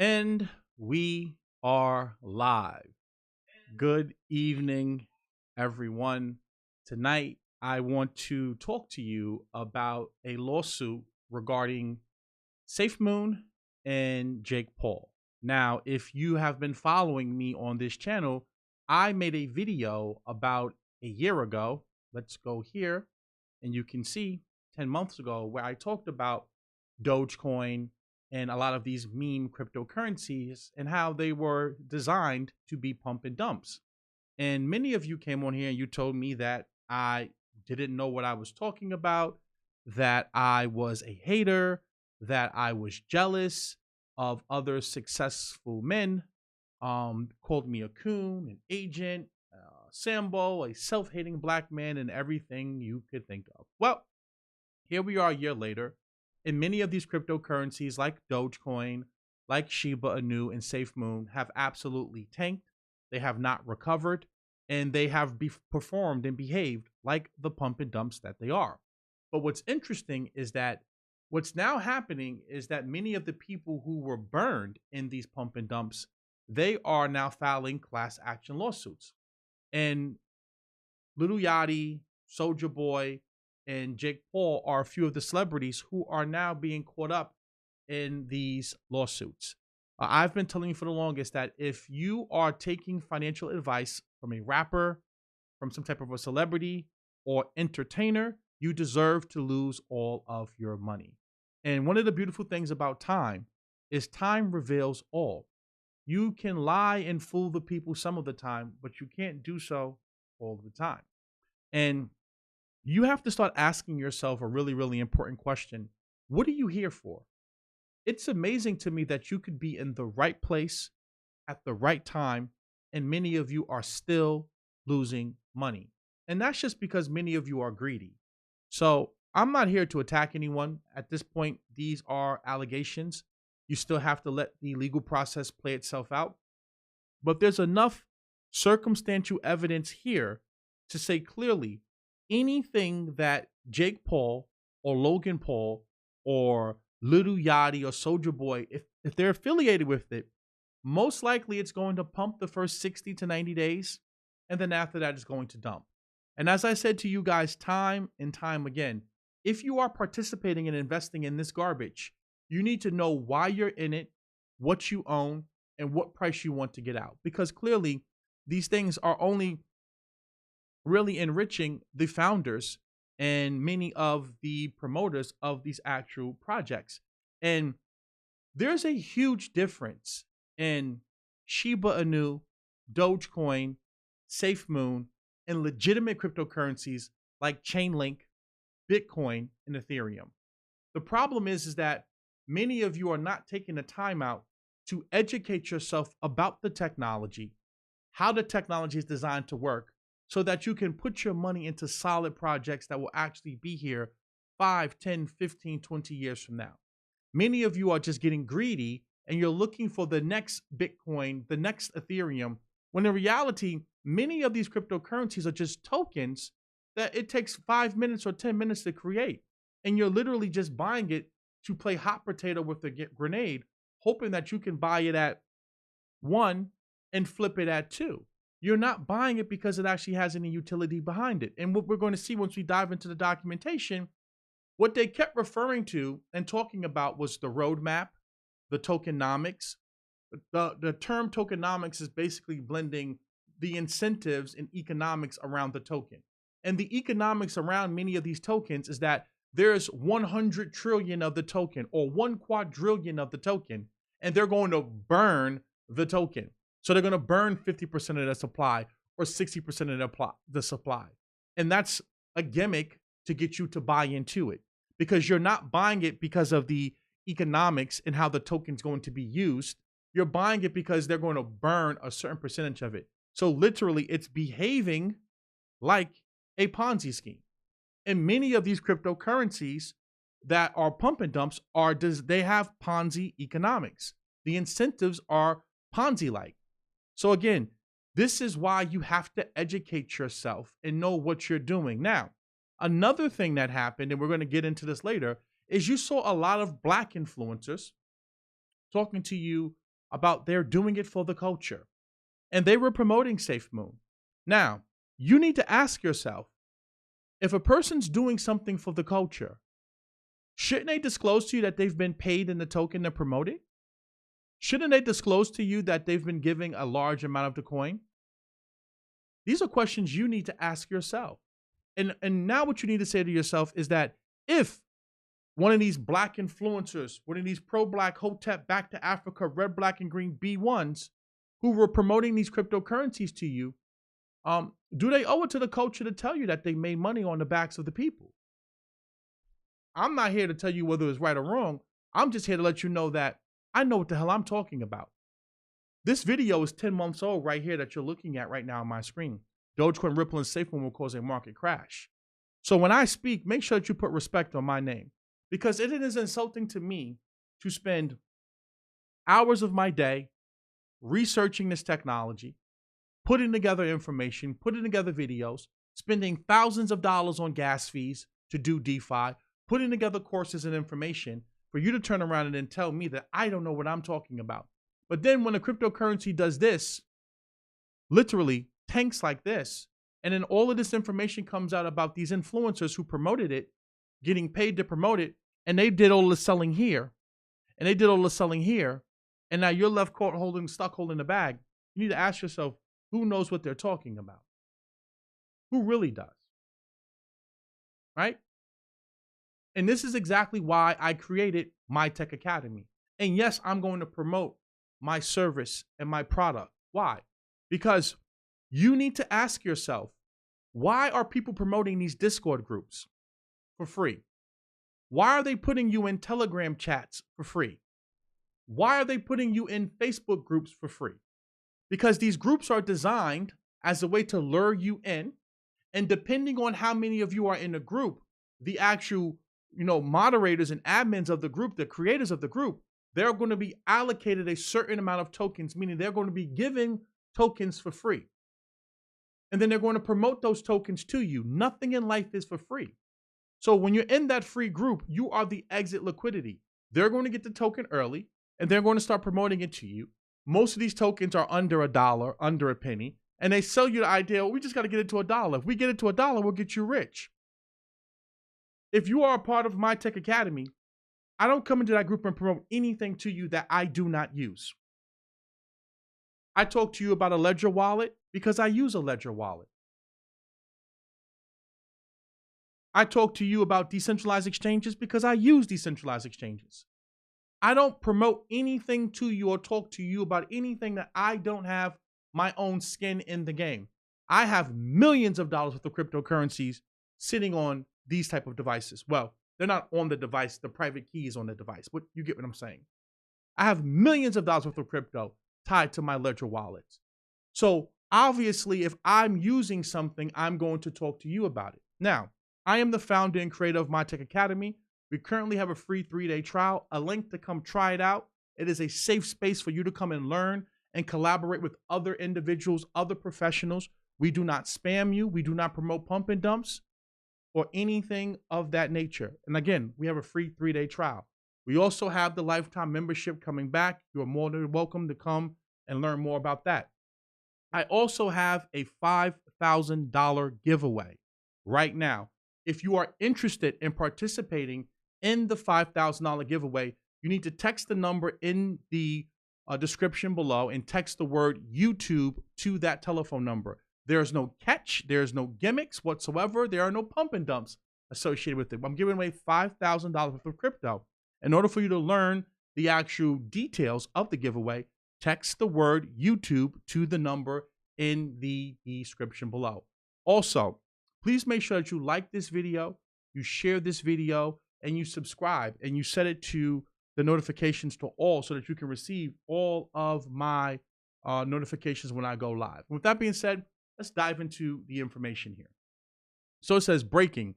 And we are live. Good evening, everyone. Tonight, I want to talk to you about a lawsuit regarding Safemoon and Jake Paul. Now, if you have been following me on this channel, I made a video about a year ago. Let's go here, and you can see 10 months ago where I talked about Dogecoin and a lot of these meme cryptocurrencies and how they were designed to be pump and dumps. And many of you came on here and you told me that I didn't know what I was talking about, that I was a hater, that I was jealous of other successful men, called me a coon, an agent, Sambo, a self hating black man, and everything you could think of. Well, here we are a year later, and many of these cryptocurrencies like Dogecoin, like Shiba Inu and Safemoon have absolutely tanked. They have not recovered, and they have performed and behaved like the pump and dumps that they are. But what's interesting is that what's now happening is that many of the people who were burned in these pump and dumps, they are now filing class action lawsuits. And Little Yachty, Soldier Boy, and Jake Paul are a few of the celebrities who are now being caught up in these lawsuits. I've been telling you for the longest that if you are taking financial advice from a rapper, from some type of a celebrity or entertainer, you deserve to lose all of your money. And one of the beautiful things about time is time reveals all. You can lie and fool the people some of the time, but you can't do so all the time. And you have to start asking yourself a really, really important question. What are you here for? It's amazing to me that you could be in the right place at the right time, and many of you are still losing money. And that's just because many of you are greedy. So I'm not here to attack anyone. At this point, these are allegations. You still have to let the legal process play itself out. But there's enough circumstantial evidence here to say clearly anything that Jake Paul or Logan Paul or Little Yachty or Soldier Boy, if they're affiliated with it, most likely it's going to pump the first 60 to 90 days. And then after that, it's going to dump. And as I said to you guys time and time again, if you are participating and investing in this garbage, you need to know why you're in it, what you own, and what price you want to get out. Because clearly, these things are only really enriching the founders and many of the promoters of these actual projects. And there's a huge difference in Shiba Inu, Dogecoin, Safemoon, and legitimate cryptocurrencies like Chainlink, Bitcoin, and Ethereum. The problem is that many of you are not taking the time out to educate yourself about the technology, how the technology is designed to work, so that you can put your money into solid projects that will actually be here 5, 10, 15, 20 years from now. Many of you are just getting greedy and you're looking for the next Bitcoin, the next Ethereum, when in reality, many of these cryptocurrencies are just tokens that it takes 5 minutes or 10 minutes to create. And you're literally just buying it to play hot potato with a grenade, hoping that you can buy it at 1 and flip it at 2. You're not buying it because it actually has any utility behind it. And what we're going to see once we dive into the documentation, what they kept referring to and talking about was the roadmap, the tokenomics. The term tokenomics is basically blending the incentives and economics around the token. And the economics around many of these tokens is that there's 100 trillion of the token or 1 quadrillion of the token, and they're going to burn the token. So they're going to burn 50% of the supply or 60% of the supply. And that's a gimmick to get you to buy into it, because you're not buying it because of the economics and how the token's going to be used. You're buying it because they're going to burn a certain percentage of it. So literally, it's behaving like a Ponzi scheme. And many of these cryptocurrencies that are pump and dumps they have Ponzi economics. The incentives are Ponzi-like. So again, this is why you have to educate yourself and know what you're doing. Now, another thing that happened, and we're going to get into this later, is you saw a lot of black influencers talking to you about they're doing it for the culture. And they were promoting Safemoon. Now, you need to ask yourself, if a person's doing something for the culture, shouldn't they disclose to you that they've been paid in the token they're promoting? Shouldn't they disclose to you that they've been giving a large amount of the coin? These are questions you need to ask yourself. And now what you need to say to yourself is that if one of these black influencers, one of these pro-black Hotep back to Africa, red, black, and green B1s who were promoting these cryptocurrencies to you, do they owe it to the culture to tell you that they made money on the backs of the people? I'm not here to tell you whether it's right or wrong. I'm just here to let you know that I know what the hell I'm talking about. This video is 10 months old right here that you're looking at right now on my screen. Dogecoin, Ripple, and Safemoon will cause a market crash. So when I speak, make sure that you put respect on my name, because it is insulting to me to spend hours of my day researching this technology, putting together information, putting together videos, spending thousands of dollars on gas fees to do DeFi, putting together courses and information for you to turn around and then tell me that I don't know what I'm talking about. But then when a cryptocurrency does this, literally tanks like this, and then all of this information comes out about these influencers who promoted it, getting paid to promote it, and they did all the selling here, and they did all the selling here, and now you're left caught stuck holding the bag. You need to ask yourself, who knows what they're talking about? Who really does? Right? And this is exactly why I created My Tech Academy. And yes, I'm going to promote my service and my product. Why? Because you need to ask yourself, why are people promoting these Discord groups for free? Why are they putting you in Telegram chats for free? Why are they putting you in Facebook groups for free? Because these groups are designed as a way to lure you in. And depending on how many of you are in a group, the actual, moderators and admins of the group, the creators of the group, they're going to be allocated a certain amount of tokens, meaning they're going to be giving tokens for free. And then they're going to promote those tokens to you. Nothing in life is for free. So when you're in that free group, you are the exit liquidity. They're going to get the token early, and they're going to start promoting it to you. Most of these tokens are under $1, under a penny, and they sell you the idea, we just got to get it to $1. If we get it to $1, we'll get you rich. If you are a part of My Tech Academy, I don't come into that group and promote anything to you that I do not use. I talk to you about a Ledger wallet because I use a Ledger wallet. I talk to you about decentralized exchanges because I use decentralized exchanges. I don't promote anything to you or talk to you about anything that I don't have my own skin in the game. I have millions of dollars worth of cryptocurrencies sitting on these type of devices. Well, they're not on the device. The private key is on the device, but you get what I'm saying. I have millions of dollars worth of crypto tied to my Ledger wallets. So obviously, if I'm using something, I'm going to talk to you about it. Now, I am the founder and creator of My Tech Academy. We currently have a free 3-day trial, a link to come try it out. It is a safe space for you to come and learn and collaborate with other individuals, other professionals. We do not spam you. We do not promote pump and dumps or anything of that nature. And again, we have a free 3-day trial. We also have the lifetime membership coming back. You are more than welcome to come and learn more about that. I also have a $5,000 giveaway right now. If you are interested in participating in the $5,000 giveaway, you need to text the number in the description below and text the word YouTube to that telephone number. There's no catch. There's no gimmicks whatsoever. There are no pump and dumps associated with it. I'm giving away $5,000 worth of crypto. In order for you to learn the actual details of the giveaway, text the word YouTube to the number in the description below. Also, please make sure that you like this video, you share this video, and you subscribe, and you set it to the notifications to all so that you can receive all of my notifications when I go live. With that being said, let's dive into the information here. So it says, breaking,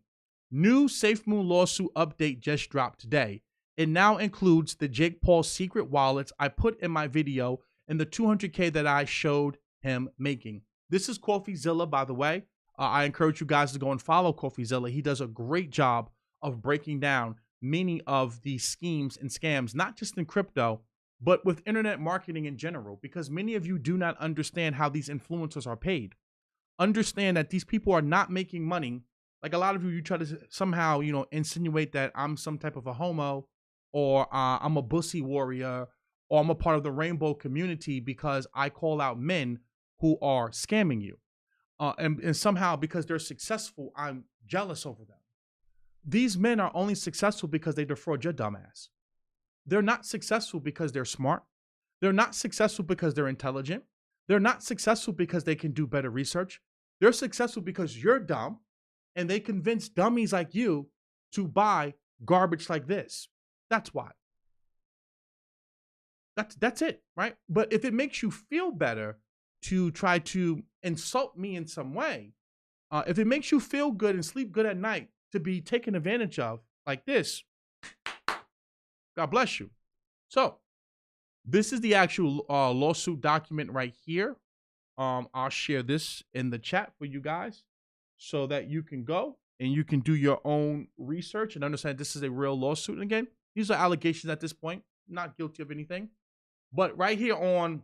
new Safemoon lawsuit update just dropped today. It now includes the Jake Paul secret wallets I put in my video and the $200K that I showed him making. This is Coffeezillas, by the way. I encourage you guys to go and follow Coffeezillas. He does a great job of breaking down many of the schemes and scams, not just in crypto, but with internet marketing in general, because many of you do not understand how these influencers are paid. Understand that these people are not making money. Like a lot of you try to somehow, insinuate that I'm some type of a homo, or I'm a bussy warrior, or I'm a part of the rainbow community because I call out men who are scamming you. And somehow because they're successful, I'm jealous over them. These men are only successful because they defraud your dumbass. They're not successful because they're smart. They're not successful because they're intelligent. They're not successful because they can do better research. They're successful because you're dumb and they convince dummies like you to buy garbage like this. That's why. That's it, right? But if it makes you feel better to try to insult me in some way, if it makes you feel good and sleep good at night to be taken advantage of like this, God bless you. So this is the actual lawsuit document right here. I'll share this in the chat for you guys so that you can go and you can do your own research and understand this is a real lawsuit. And again, these are allegations at this point, not guilty of anything. But right here on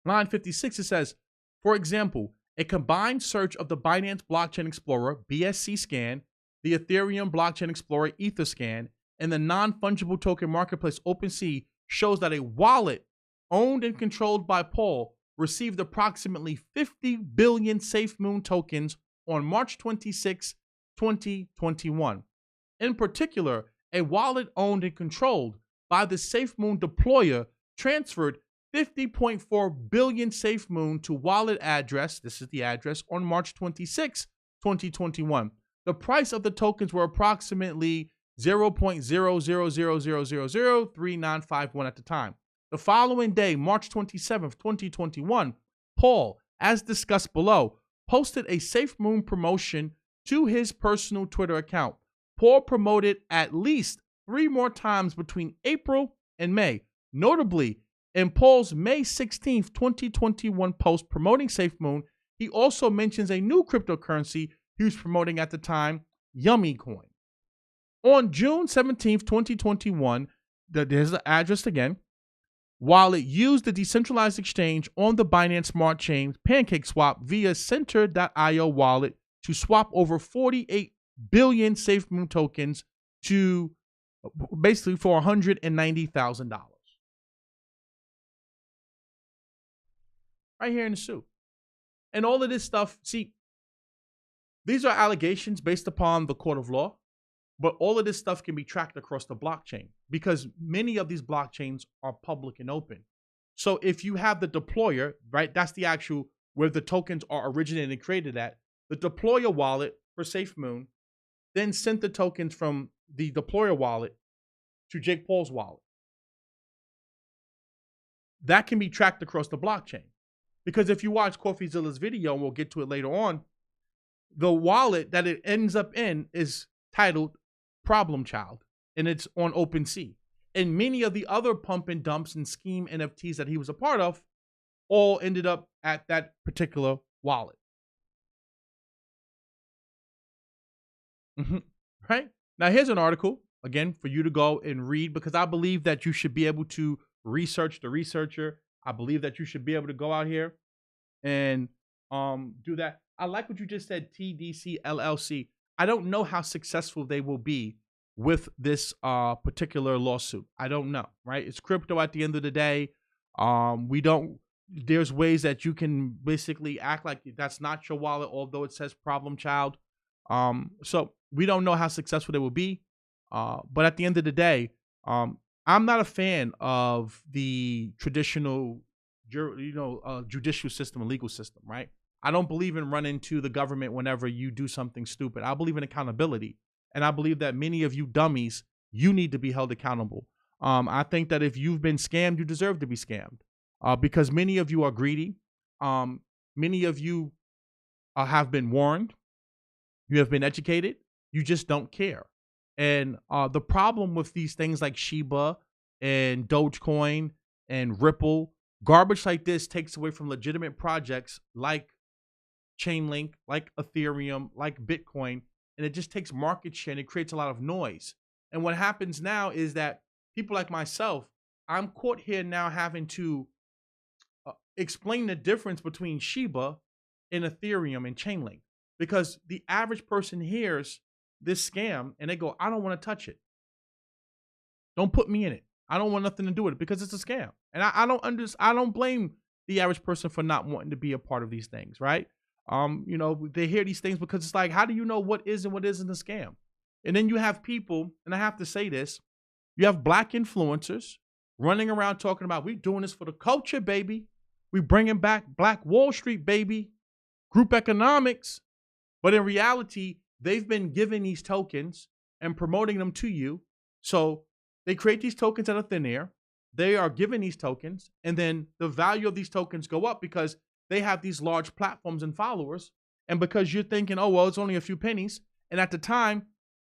line 56, it says, for example, a combined search of the Binance Blockchain Explorer, BSC scan, the Ethereum Blockchain Explorer, Etherscan, and the non-fungible token marketplace, OpenSea, shows that a wallet owned and controlled by Paul received approximately 50 billion Safemoon tokens on March 26, 2021. In particular, a wallet owned and controlled by the Safemoon deployer transferred 50.4 billion Safemoon to wallet address, this is the address, on March 26, 2021. The price of the tokens were approximately 0.0000003951 at the time. The following day, March 27, 2021, Paul, as discussed below, posted a Safemoon promotion to his personal Twitter account. Paul promoted at least 3 more times between April and May. Notably, in Paul's May 16, 2021 post promoting Safemoon, he also mentions a new cryptocurrency he was promoting at the time, Yummy Coin. On June 17, 2021, there's the address again, while it used the decentralized exchange on the Binance Smart Chain PancakeSwap via Center.io wallet to swap over 48 billion Safemoon tokens to basically for $190,000. Right here in the suit. And all of this stuff, see, these are allegations based upon the court of law, but all of this stuff can be tracked across the blockchain because many of these blockchains are public and open. So if you have the deployer, right, that's the actual where the tokens are originated and created at, the deployer wallet for Safemoon then sent the tokens from the deployer wallet to Jake Paul's wallet. That can be tracked across the blockchain. Because if you watch Coffeezilla's video, and we'll get to it later on, the wallet that it ends up in is titled Problem Child, and it's on OpenSea. And many of the other pump and dumps and scheme NFTs that he was a part of all ended up at that particular wallet. Right? Now, here's an article, again, for you to go and read, because I believe that you should be able to research the researcher. I believe that you should be able to go out here and do that. I like what you just said, TDC LLC. I don't know how successful they will be with this particular lawsuit. I don't know, right? It's crypto at the end of the day. There's ways that you can basically act like that's not your wallet, although it says problem child. So we don't know how successful they will be. But at the end of the day, I'm not a fan of the traditional, judicial system and legal system, right? I don't believe in running to the government whenever you do something stupid. I believe in accountability. And I believe that many of you dummies, you need to be held accountable. I think that if you've been scammed, you deserve to be scammed. Because many of you are greedy. Many of you have been warned. You have been educated. You just don't care. And the problem with these things like Shiba and Dogecoin and Ripple, garbage like this takes away from legitimate projects like Chainlink, like Ethereum, like Bitcoin, and it just takes market share and it creates a lot of noise. And what happens now is that people like myself, I'm caught here now having to explain the difference between Shiba and Ethereum and Chainlink, because the average person hears this scam and they go, I don't want to touch it. Don't put me in it. I don't want nothing to do with it because it's a scam. And I don't blame the average person for not wanting to be a part of these things, right? They hear these things because it's like, how do you know what is and what isn't a scam? And then you have people, and I have to say this, you have black influencers running around talking about, we doing this for the culture, baby. We bringing back Black Wall Street, baby. Group economics. But in reality, they've been giving these tokens and promoting them to you. So they create these tokens out of thin air. They are giving these tokens, and then the value of these tokens go up because they have these large platforms and followers. And because you're thinking, oh, well, it's only a few pennies. And at the time,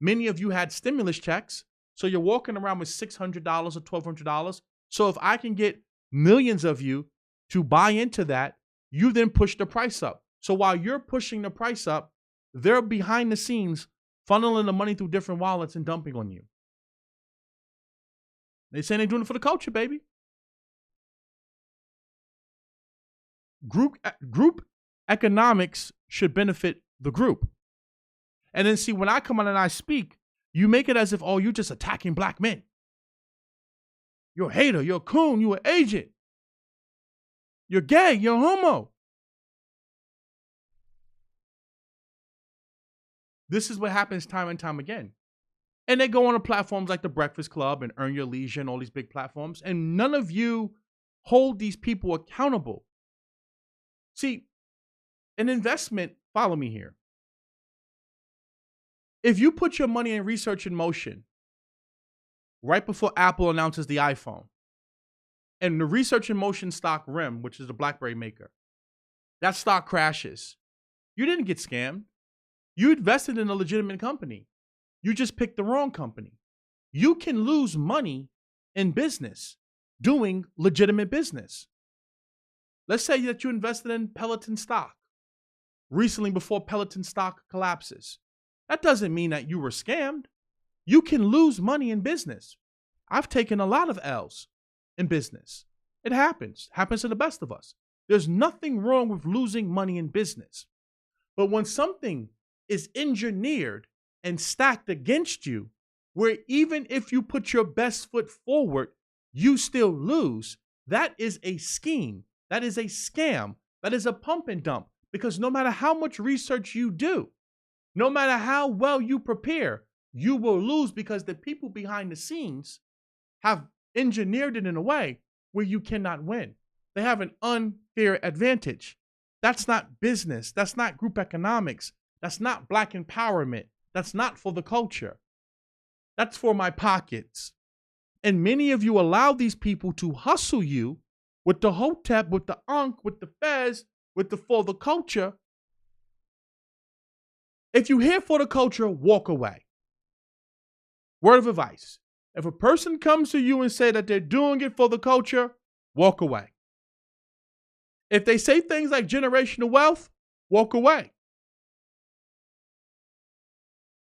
many of you had stimulus checks. So you're walking around with $600 or $1,200. So if I can get millions of you to buy into that, you then push the price up. So while you're pushing the price up, they're behind the scenes funneling the money through different wallets and dumping on you. They saying they're doing it for the culture, baby. Group economics should benefit the group. And then see, when I come on and I speak, you make it as if, oh, you're just attacking black men. You're a hater, you're a coon, you're an agent. You're gay, you're a homo. This is what happens time and time again. And they go on to platforms like the Breakfast Club and Earn Your Leisure and all these big platforms, and none of you hold these people accountable. See, an investment, follow me here. If you put your money and research in motion right before Apple announces the iPhone, and the research in motion stock RIM, which is the BlackBerry maker, that stock crashes, you didn't get scammed. You invested in a legitimate company. You just picked the wrong company. You can lose money in business doing legitimate business. Let's say that you invested in Peloton stock recently before Peloton stock collapses. That doesn't mean that you were scammed. You can lose money in business. I've taken a lot of L's in business. It happens to the best of us. There's nothing wrong with losing money in business. But when something is engineered and stacked against you, where even if you put your best foot forward, you still lose, that is a scheme. That is a scam. That is a pump and dump. Because no matter how much research you do, no matter how well you prepare, you will lose because the people behind the scenes have engineered it in a way where you cannot win. They have an unfair advantage. That's not business. That's not group economics. That's not black empowerment. That's not for the culture. That's for my pockets. And many of you allow these people to hustle you with the hotep, with the Ankh, with the fez, with the for the culture. If you're here for the culture, walk away. Word of advice. If a person comes to you and say that they're doing it for the culture, walk away. If they say things like generational wealth, walk away.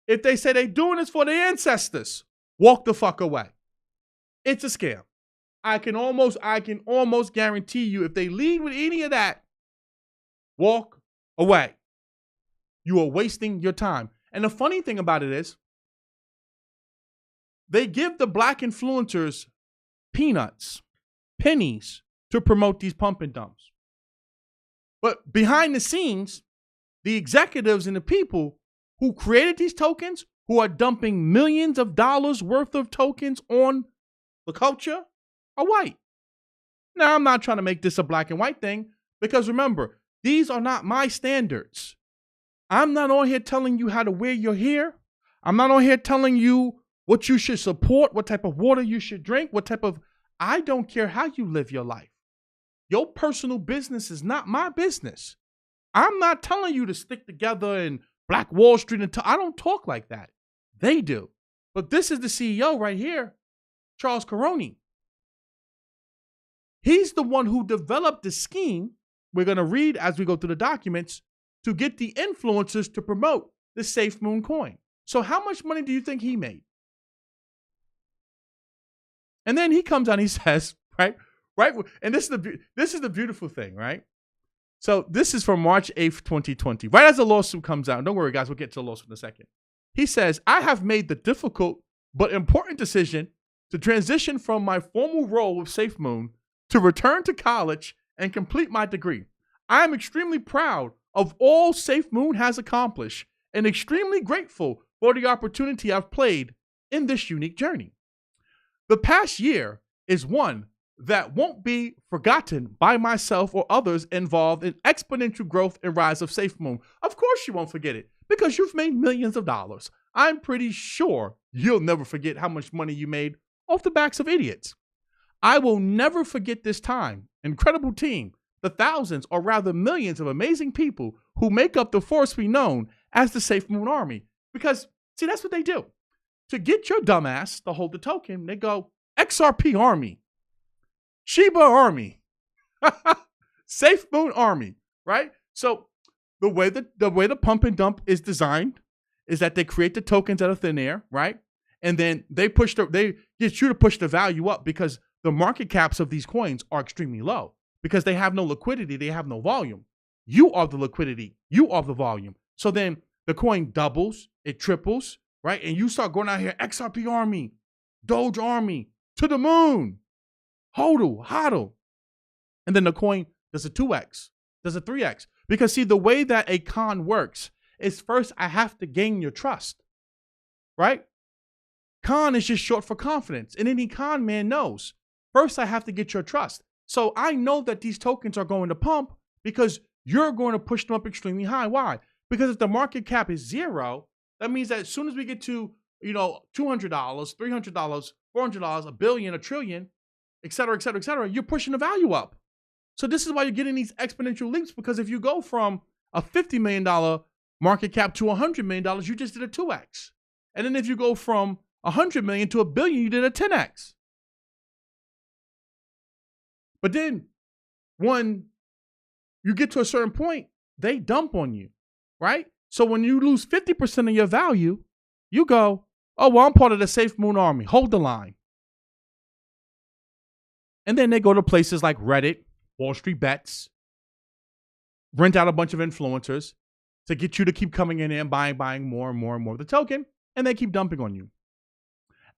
If they say they're doing this for their ancestors, walk the fuck away. It's a scam. I can almost guarantee you, if they lead with any of that, walk away. You are wasting your time. And the funny thing about it is, they give the black influencers peanuts, pennies to promote these pump and dumps. But behind the scenes, the executives and the people who created these tokens, who are dumping millions of dollars worth of tokens on the culture, are white. Now, I'm not trying to make this a black and white thing, because remember, these are not my standards. I'm not on here telling you how to wear your hair. I'm not on here telling you what you should support, what type of water you should drink, I don't care how you live your life. Your personal business is not my business. I'm not telling you to stick together in Black Wall Street. I don't talk like that. They do. But this is the CEO right here, Charles Caroni. He's the one who developed the scheme we're going to read as we go through the documents to get the influencers to promote the Safemoon coin. So how much money do you think he made? And then he comes out and he says, right, and this is the beautiful thing, right? So this is from March 8th, 2020, right as the lawsuit comes out. Don't worry, guys, we'll get to the lawsuit in a second. He says, I have made the difficult but important decision to transition from my formal role with Safemoon to return to college and complete my degree. I am extremely proud of all Safemoon has accomplished and extremely grateful for the opportunity I've played in this unique journey. The past year is one that won't be forgotten by myself or others involved in exponential growth and rise of Safemoon. Of course you won't forget it because you've made millions of dollars. I'm pretty sure you'll never forget how much money you made off the backs of idiots. I will never forget this time, incredible team, the thousands or rather millions of amazing people who make up the force we known as the Safemoon Army. Because, see, that's what they do. To get your dumbass to hold the token, they go XRP Army, Shiba Army, Safemoon Army, right? So the way the pump and dump is designed is that they create the tokens out of thin air, right? And then they get you to push the value up because the market caps of these coins are extremely low because they have no liquidity, they have no volume. You are the liquidity, you are the volume. So then the coin doubles, it triples, right? And you start going out here, XRP Army, Doge Army, to the moon, hodl. And then the coin does a 2x, does a 3x. Because see, the way that a con works is first I have to gain your trust, right? Con is just short for confidence. And any con man knows, first I have to get your trust. So I know that these tokens are going to pump because you're going to push them up extremely high. Why? Because if the market cap is zero, that means that as soon as we get to, $200, $300, $400, a billion, a trillion, et cetera, you're pushing the value up. So this is why you're getting these exponential leaps, because if you go from a $50 million market cap to $100 million, you just did a 2x. And then if you go from 100 million to a billion, you did a 10x. But then when you get to a certain point, they dump on you, right? So when you lose 50% of your value, you go, oh, well, I'm part of the Safemoon Army. Hold the line. And then they go to places like Reddit, Wall Street Bets, rent out a bunch of influencers to get you to keep coming in and buying more and more and more of the token, and they keep dumping on you.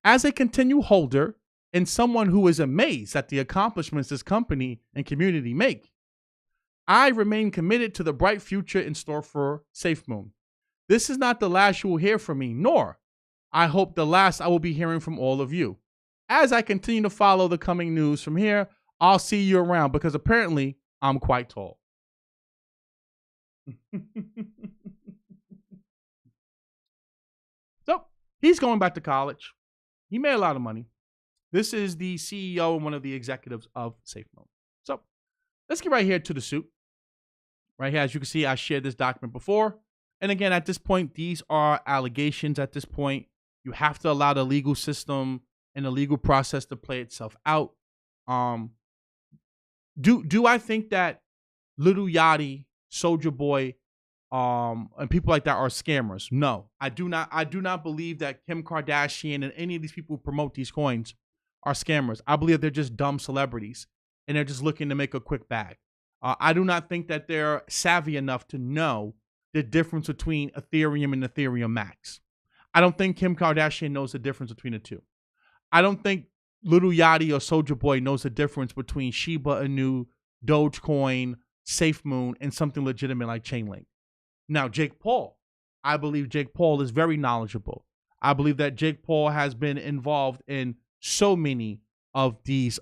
As a continued holder and someone who is amazed at the accomplishments this company and community make, I remain committed to the bright future in store for Safemoon. This is not the last you will hear from me, nor I hope the last I will be hearing from all of you. As I continue to follow the coming news from here, I'll see you around because apparently I'm quite tall. So he's going back to college. He made a lot of money. This is the CEO and one of the executives of Safemoon. So let's get right here to the suit. Right here, as you can see, I shared this document before. And again, at this point, these are allegations at this point. You have to allow the legal system and the legal process to play itself out. Do I think that Lil Yachty, Soulja Boy, and people like that are scammers? No, I do not. I do not believe that Kim Kardashian and any of these people who promote these coins are scammers. I believe they're just dumb celebrities and they're just looking to make a quick bag. I do not think that they're savvy enough to know the difference between Ethereum and Ethereum Max. I don't think Kim Kardashian knows the difference between the two. I don't think Lil Yachty or Soulja Boy knows the difference between Shiba Inu, Dogecoin, Safemoon, and something legitimate like Chainlink. Now, Jake Paul, I believe Jake Paul is very knowledgeable. I believe that Jake Paul has been involved in so many of these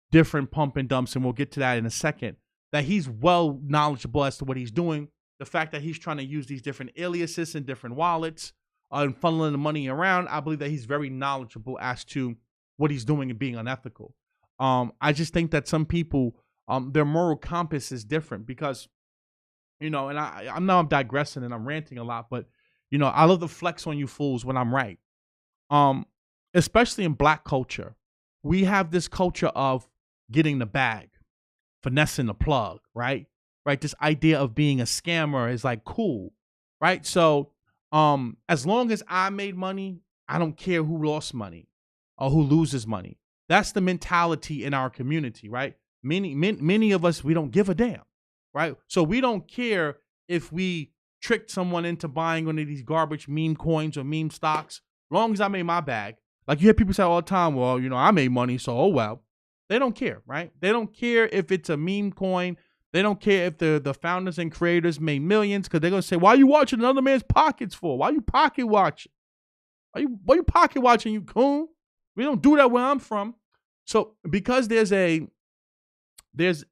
different pump and dumps, and we'll get to that in a second, that he's well knowledgeable as to what he's doing. The fact that he's trying to use these different aliases and different wallets and funneling the money around, I believe that he's very knowledgeable as to what he's doing and being unethical. I just think that some people, their moral compass is different because, and I'm digressing and I'm ranting a lot, but, I love to flex on you fools when I'm right. Especially in Black culture, we have this culture of getting the bag, finessing the plug, right? Right. This idea of being a scammer is like cool, right? So as long as I made money, I don't care who lost money. or who loses money. That's the mentality in our community, right? Many of us, we don't give a damn, right? So we don't care if we tricked someone into buying one of these garbage meme coins or meme stocks, as long as I made my bag. Like you hear people say all the time, well, I made money, so oh well. They don't care, right? They don't care if it's a meme coin. They don't care if the founders and creators made millions, because they're going to say, why are you watching another man's pockets for? Why are you pocket watching? Why you pocket watching, you coon? We don't do that where I'm from. So because there's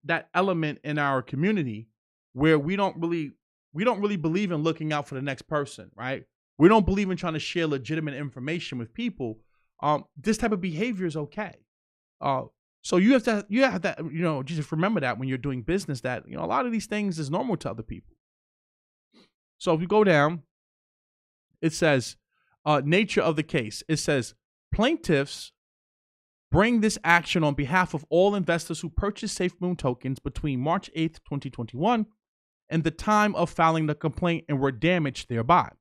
that element in our community where we don't really believe in looking out for the next person, right? We don't believe in trying to share legitimate information with people. This type of behavior is okay. So you have to, just remember that when you're doing business, that, a lot of these things is normal to other people. So if you go down, it says, nature of the case. It says, plaintiffs bring this action on behalf of all investors who purchased Safemoon tokens between March 8th, 2021 and the time of filing the complaint and were damaged thereby.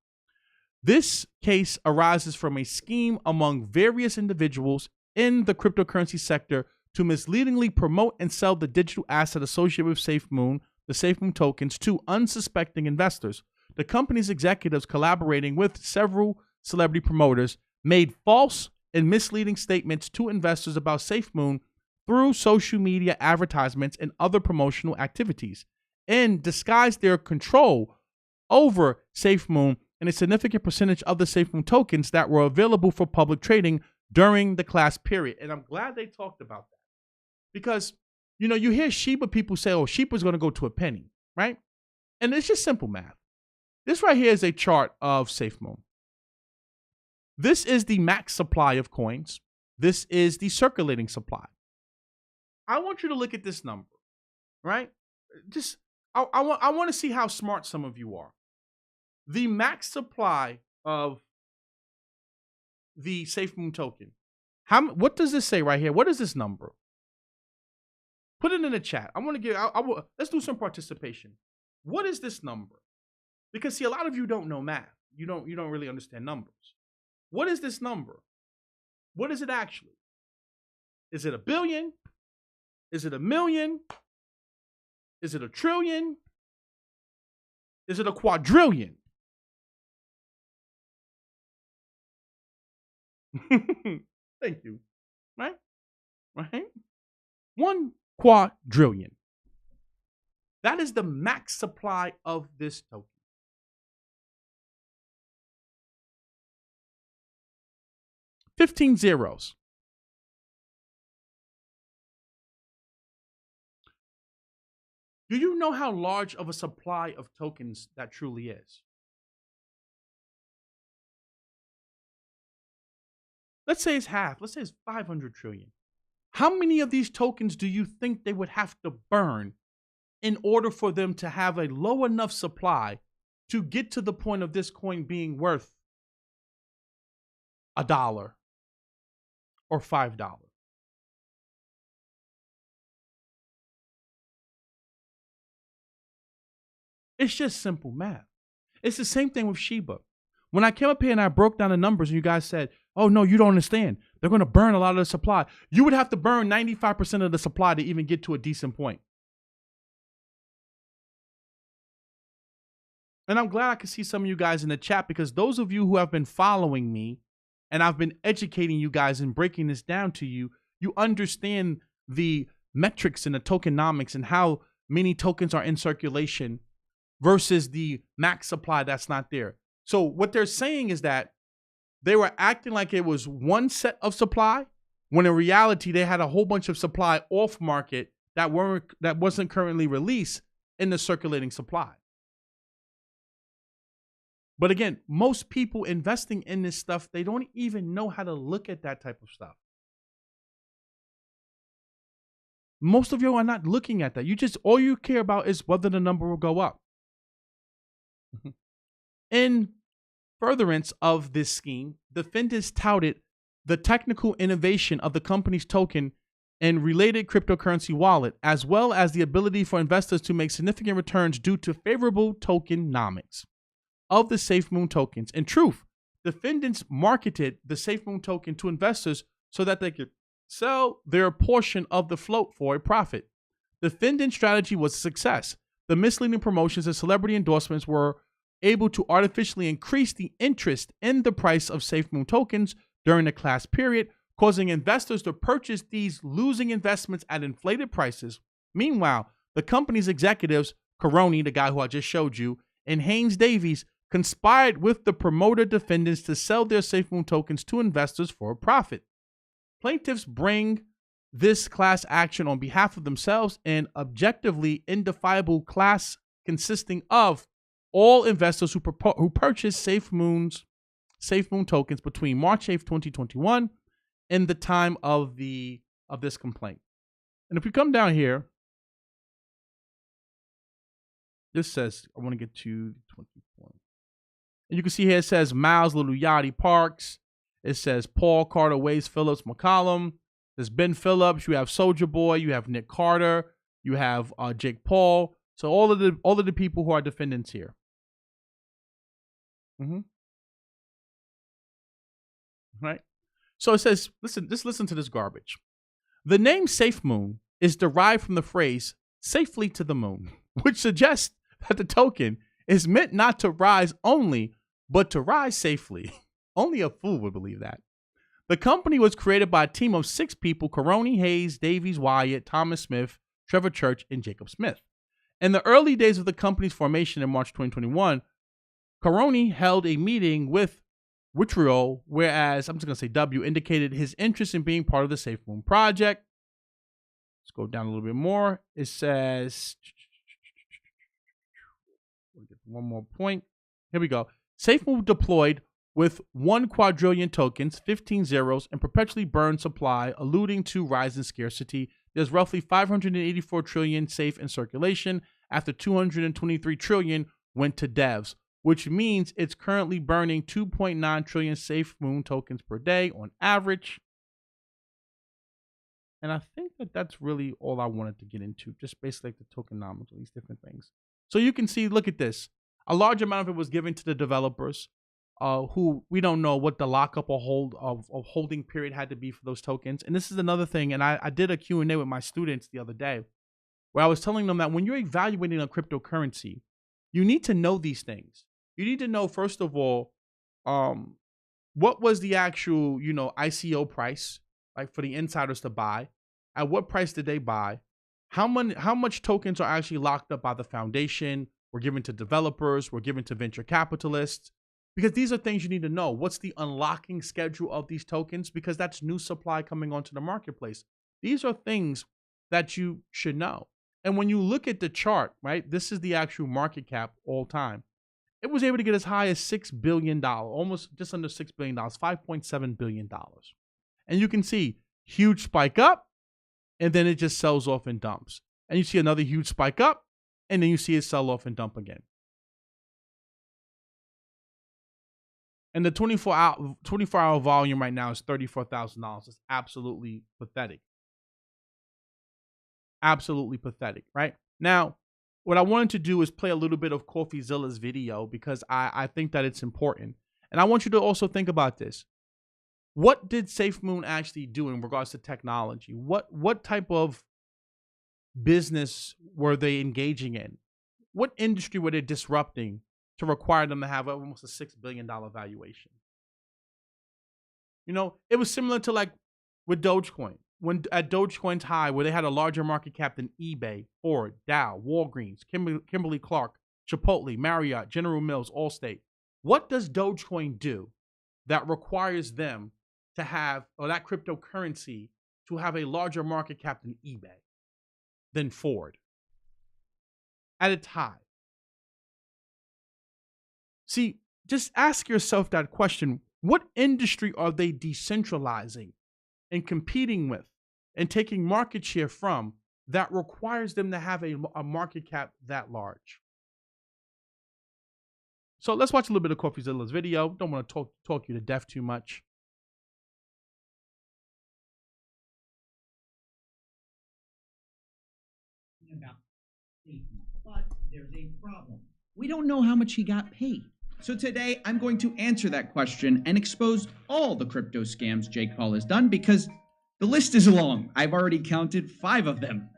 This case arises from a scheme among various individuals in the cryptocurrency sector to misleadingly promote and sell the digital asset associated with Safemoon, the Safemoon tokens, to unsuspecting investors. The company's executives, collaborating with several celebrity promoters, made false and misleading statements to investors about Safemoon through social media advertisements and other promotional activities, and disguised their control over Safemoon and a significant percentage of the Safemoon tokens that were available for public trading during the class period. And I'm glad they talked about that, because, you hear Shiba people say, oh, Shiba's going to go to a penny, right? And it's just simple math. This right here is a chart of Safemoon. This is the max supply of coins. This is the circulating supply. I want you to look at this number, right? I want to see how smart some of you are. The max supply of the Safemoon token. What does this say right here? What is this number? Put it in the chat. I want to give. Let's do some participation. What is this number? Because see, a lot of you don't know math. You don't really understand numbers. What is this number? What is it actually? Is it a billion? Is it a million? Is it a trillion? Is it a quadrillion? Thank you. Right? 1 quadrillion. That is the max supply of this token. 15 zeros. Do you know how large of a supply of tokens that truly is? Let's say it's half. Let's say it's 500 trillion. How many of these tokens do you think they would have to burn in order for them to have a low enough supply to get to the point of this coin being worth $1 or $5? It's just simple math. It's the same thing with Shiba. When I came up here and I broke down the numbers and you guys said, oh, no, you don't understand. They're going to burn a lot of the supply. You would have to burn 95% of the supply to even get to a decent point. And I'm glad I could see some of you guys in the chat, because those of you who have been following me and I've been educating you guys and breaking this down to you, you understand the metrics and the tokenomics and how many tokens are in circulation versus the max supply that's not there. So what they're saying is that they were acting like it was one set of supply, when in reality they had a whole bunch of supply off market that wasn't currently released in the circulating supply. But again, most people investing in this stuff, they don't even know how to look at that type of stuff. Most of you are not looking at that. All you care about is whether the number will go up. In furtherance of this scheme, defendants touted the technical innovation of the company's token and related cryptocurrency wallet, as well as the ability for investors to make significant returns due to favorable tokenomics of the Safemoon tokens. In truth, defendants marketed the Safemoon token to investors so that they could sell their portion of the float for a profit. The defendant strategy was a success. The misleading promotions and celebrity endorsements were able to artificially increase the interest in the price of Safemoon tokens during the class period, causing investors to purchase these losing investments at inflated prices. Meanwhile, the company's executives, Caroni, the guy who I just showed you, and Haynes Davies conspired with the promoter defendants to sell their Safemoon tokens to investors for a profit. Plaintiffs bring this class action on behalf of themselves and objectively identifiable class consisting of all investors who purchased Safemoon tokens between March 8th, 2021 and the time of this complaint. And if we come down here, this says, I want to get to 24. And you can see here it says Miles Little Yachty Parks. It says Paul Carter, Waze Phillips, McCollum. There's Ben Phillips. You have Soldier Boy. You have Nick Carter. You have Jake Paul. So all of the people who are defendants here. Right. So it says, listen to this garbage. The name Safemoon is derived from the phrase "safely to the moon," which suggests that the token is meant not to rise only, but to rise safely. Only a fool would believe that. The company was created by a team of 6 people: Caroni, Hayes, Davies, Wyatt, Thomas Smith, Trevor Church, and Jacob Smith. In the early days of the company's formation in March 2021, Caroni held a meeting with Witrio, whereas, I'm just going to say W, indicated his interest in being part of the Safemoon project. Let's go down a little bit more. It says, one more point. Here we go. Safemoon deployed with 1 quadrillion tokens, 15 zeros, and perpetually burned supply, alluding to rising scarcity. There's roughly 584 trillion safe in circulation after 223 trillion went to devs, which means it's currently burning 2.9 trillion Safemoon tokens per day on average. And I think that's really all I wanted to get into, just basically like the tokenomics, these different things. So you can see, look at this. A large amount of it was given to the developers, who we don't know what the lockup or holding period had to be for those tokens. And this is another thing, and I did a Q&A with my students the other day, where I was telling them that when you're evaluating a cryptocurrency, you need to know these things. You need to know, first of all, what was the actual, ICO price, like for the insiders to buy? At what price did they buy? How much tokens are actually locked up by the foundation, were given to developers, were given to venture capitalists? Because these are things you need to know. What's the unlocking schedule of these tokens? Because that's new supply coming onto the marketplace. These are things that you should know. And when you look at the chart, right, this is the actual market cap all time. It was able to get as high as $6 billion, almost just under $6 billion, $5.7 billion. And you can see huge spike up, and then it just sells off and dumps. And you see another huge spike up, and then you see it sell off and dump again. And the 24-hour volume right now is $34,000. It's absolutely pathetic. Absolutely pathetic, right? Now, what I wanted to do is play a little bit of Coffeezilla's video because I think that it's important. And I want you to also think about this. What did Safemoon actually do in regards to technology? What type of business were they engaging in? What industry were they disrupting to require them to have almost a $6 billion valuation? It was similar to like with Dogecoin. When at Dogecoin's high, where they had a larger market cap than eBay, Ford, Dow, Walgreens, Kimberly-Clark, Chipotle, Marriott, General Mills, Allstate. What does Dogecoin do that requires them to have, or that cryptocurrency to have a larger market cap than eBay, than Ford, at its high? See, just ask yourself that question. What industry are they decentralizing and competing with and taking market share from that requires them to have a market cap that large? So let's watch a little bit of Coffeezilla's video. Don't want to talk you to death too much. About safety, but there's a problem. We don't know how much he got paid. So today I'm going to answer that question and expose all the crypto scams Jake Paul has done because the list is long. I've already counted 5 of them.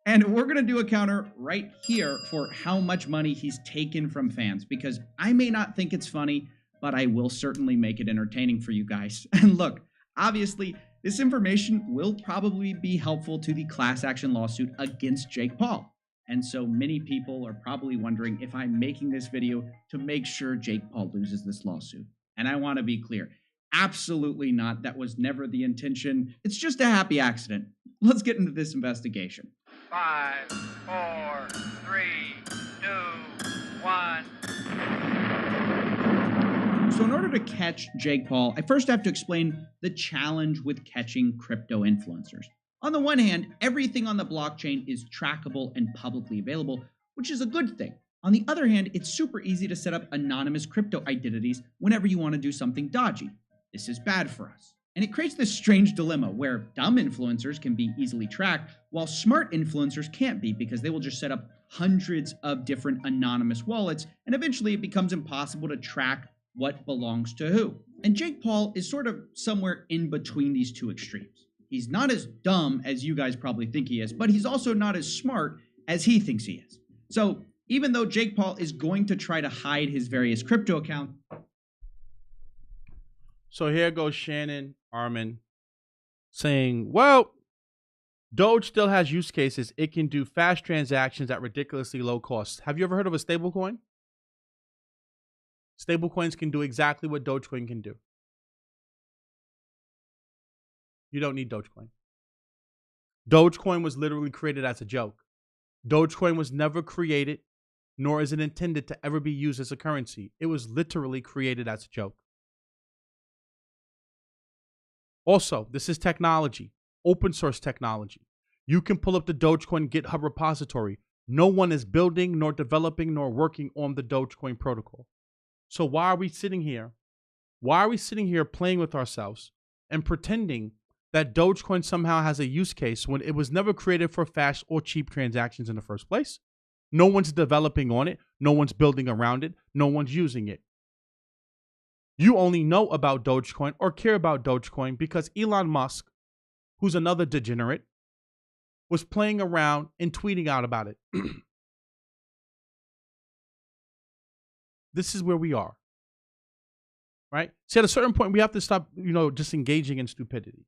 And we're going to do a counter right here for how much money he's taken from fans because I may not think it's funny, but I will certainly make it entertaining for you guys. And look, obviously, this information will probably be helpful to the class action lawsuit against Jake Paul. And so many people are probably wondering if I'm making this video to make sure Jake Paul loses this lawsuit. And I want to be clear. Absolutely not. That was never the intention. It's just a happy accident. Let's get into this investigation. 5, 4, 3, 2, 1. So in order to catch Jake Paul, I first have to explain the challenge with catching crypto influencers. On the one hand, everything on the blockchain is trackable and publicly available, which is a good thing. On the other hand, it's super easy to set up anonymous crypto identities whenever you want to do something dodgy. This is bad for us. And it creates this strange dilemma where dumb influencers can be easily tracked, while smart influencers can't be because they will just set up hundreds of different anonymous wallets, and eventually it becomes impossible to track what belongs to who. And Jake Paul is sort of somewhere in between these two extremes. He's not as dumb as you guys probably think he is, but he's also not as smart as he thinks he is. So even though Jake Paul is going to try to hide his various crypto accounts. So here goes Shannon Armin saying, well, Doge still has use cases. It can do fast transactions at ridiculously low costs. Have you ever heard of a stablecoin? Stablecoins can do exactly what Dogecoin can do. You don't need Dogecoin. Dogecoin was literally created as a joke. Dogecoin was never created, nor is it intended to ever be used as a currency. It was literally created as a joke. Also, this is technology, open source technology. You can pull up the Dogecoin GitHub repository. No one is building, nor developing, nor working on the Dogecoin protocol. So why are we sitting here? Why are we sitting here playing with ourselves and pretending that Dogecoin somehow has a use case when it was never created for fast or cheap transactions in the first place? No one's developing on it. No one's building around it. No one's using it. You only know about Dogecoin or care about Dogecoin because Elon Musk, who's another degenerate, was playing around and tweeting out about it. This is where we are, right? See, at a certain point, we have to stop, just engaging in stupidity.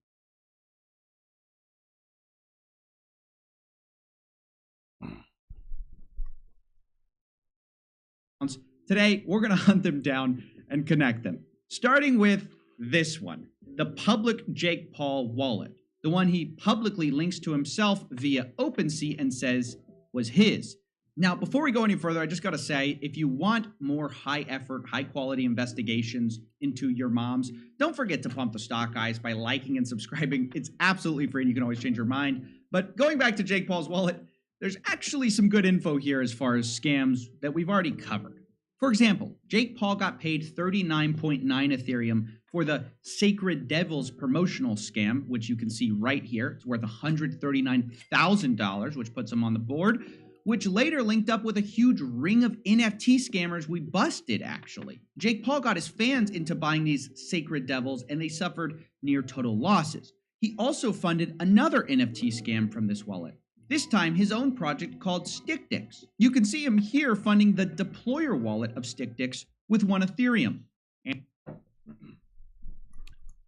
Today, we're going to hunt them down and connect them. Starting with this one, the public Jake Paul wallet, the one he publicly links to himself via OpenSea and says was his. Now, before we go any further, I just got to say, if you want more high effort, high quality investigations into your moms, don't forget to pump the stock, guys, by liking and subscribing. It's absolutely free and you can always change your mind. But going back to Jake Paul's wallet, there's actually some good info here as far as scams that we've already covered. For example, Jake Paul got paid 39.9 Ethereum for the Sacred Devils promotional scam, which you can see right here. It's worth $139,000, which puts him on the board, which later linked up with a huge ring of NFT scammers we busted, actually. Jake Paul got his fans into buying these Sacred Devils, and they suffered near total losses. He also funded another NFT scam from this wallet. This time, his own project called StickDix. You can see him here funding the deployer wallet of StickDix with 1 Ethereum.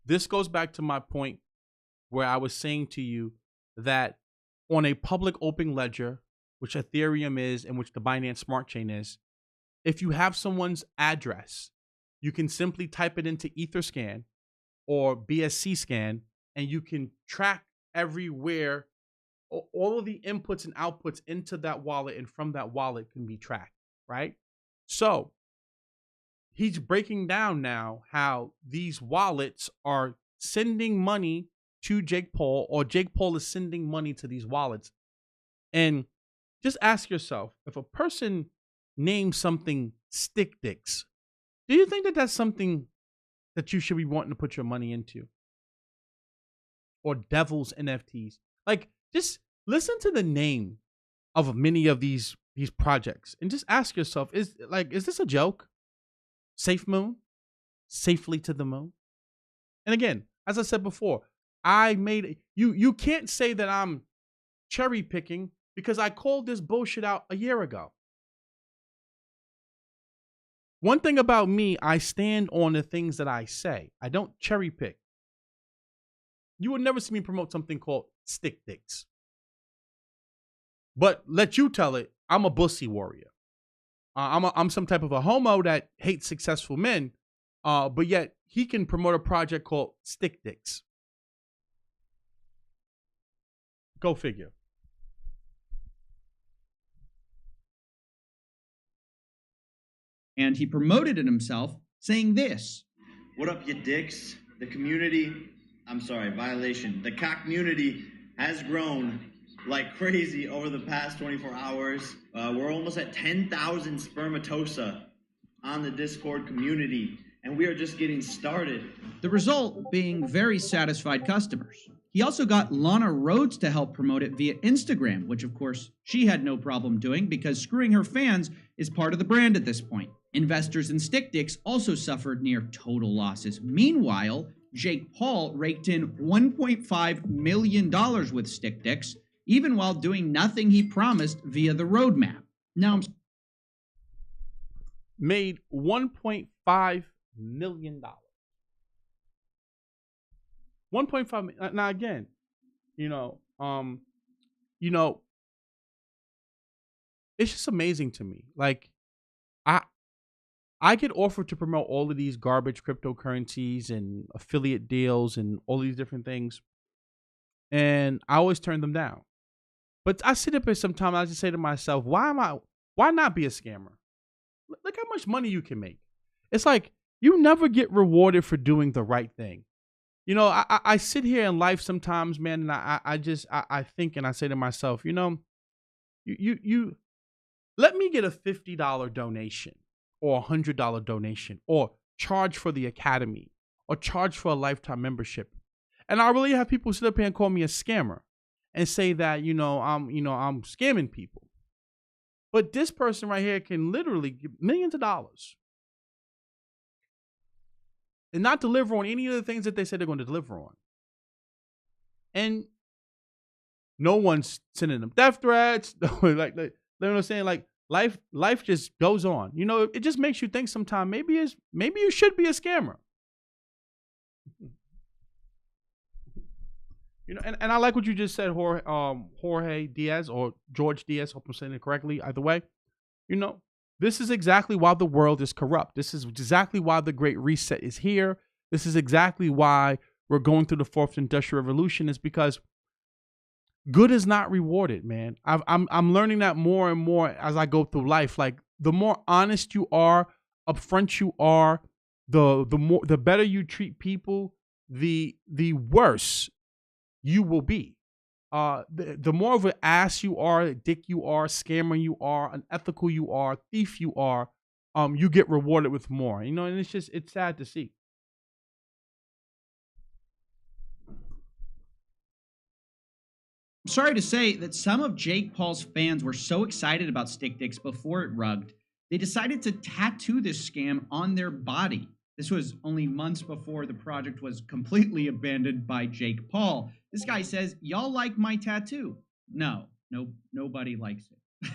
This goes back to my point where I was saying to you that on a public open ledger, which Ethereum is and which the Binance Smart Chain is, if you have someone's address, you can simply type it into Etherscan or BSC scan, and you can track everywhere. All of the inputs and outputs into that wallet and from that wallet can be tracked, right? So he's breaking down now how these wallets are sending money to Jake Paul, or Jake Paul is sending money to these wallets. And just ask yourself, if a person names something StickDix, do you think that that's something that you should be wanting to put your money into? Or Devil's NFTs? Like, just listen to the name of many of these projects and just ask yourself, is this a joke? Safemoon, safely to the moon. And again, as I said before, I made you can't say that I'm cherry picking because I called this bullshit out a year ago. One thing about me, I stand on the things that I say. I don't cherry pick. You would never see me promote something called stick dicks. But let you tell it, I'm a bussy warrior. I'm some type of a homo that hates successful men, but yet he can promote a project called Stick Dicks. Go figure. And he promoted it himself, saying this. What up, you dicks? The violation. The cock community has grown like crazy over the past 24 hours. We're almost at 10,000 spermatosa on the Discord community, and we are just getting started. The result being very satisfied customers. He also got Lana Rhoades to help promote it via Instagram, which of course she had no problem doing because screwing her fans is part of the brand at this point. Investors in Stick Dicks also suffered near total losses. Meanwhile, Jake Paul raked in $1.5 million with Stick Dicks, even while doing nothing he promised via the roadmap. Now I'm made $1.5 million. 1.5 million. Now again, it's just amazing to me. Like, I get offered to promote all of these garbage cryptocurrencies and affiliate deals and all these different things, and I always turn them down. But I sit up here sometimes, I just say to myself, why not be a scammer? Look how much money you can make. It's like you never get rewarded for doing the right thing. I sit here in life sometimes, man, and I think and I say to myself, you let me get a $50 donation or a $100 donation or charge for the academy or charge for a lifetime membership. And I really have people sit up here and call me a scammer and say that, I'm scamming people. But this person right here can literally give millions of dollars and not deliver on any of the things that they said they're going to deliver on. And no one's sending them death threats. like you know what I'm saying? Like life just goes on. It just makes you think sometimes maybe you should be a scammer. And I like what you just said, Jorge Diaz or George Diaz. Hope I'm saying it correctly. Either way, this is exactly why the world is corrupt. This is exactly why the Great Reset is here. This is exactly why we're going through the fourth industrial revolution, is because good is not rewarded, man. I'm learning that more and more as I go through life. Like, the more honest you are, upfront you are, the better you treat people, the worse you will be. The more of an ass you are, a dick you are, scammer you are, unethical you are, thief you are, you get rewarded with more. And it's sad to see. I'm sorry to say that some of Jake Paul's fans were so excited about Stick Dicks before it rugged, they decided to tattoo this scam on their body. This was only months before the project was completely abandoned by Jake Paul. This guy says, "Y'all like my tattoo?" No, nobody likes it.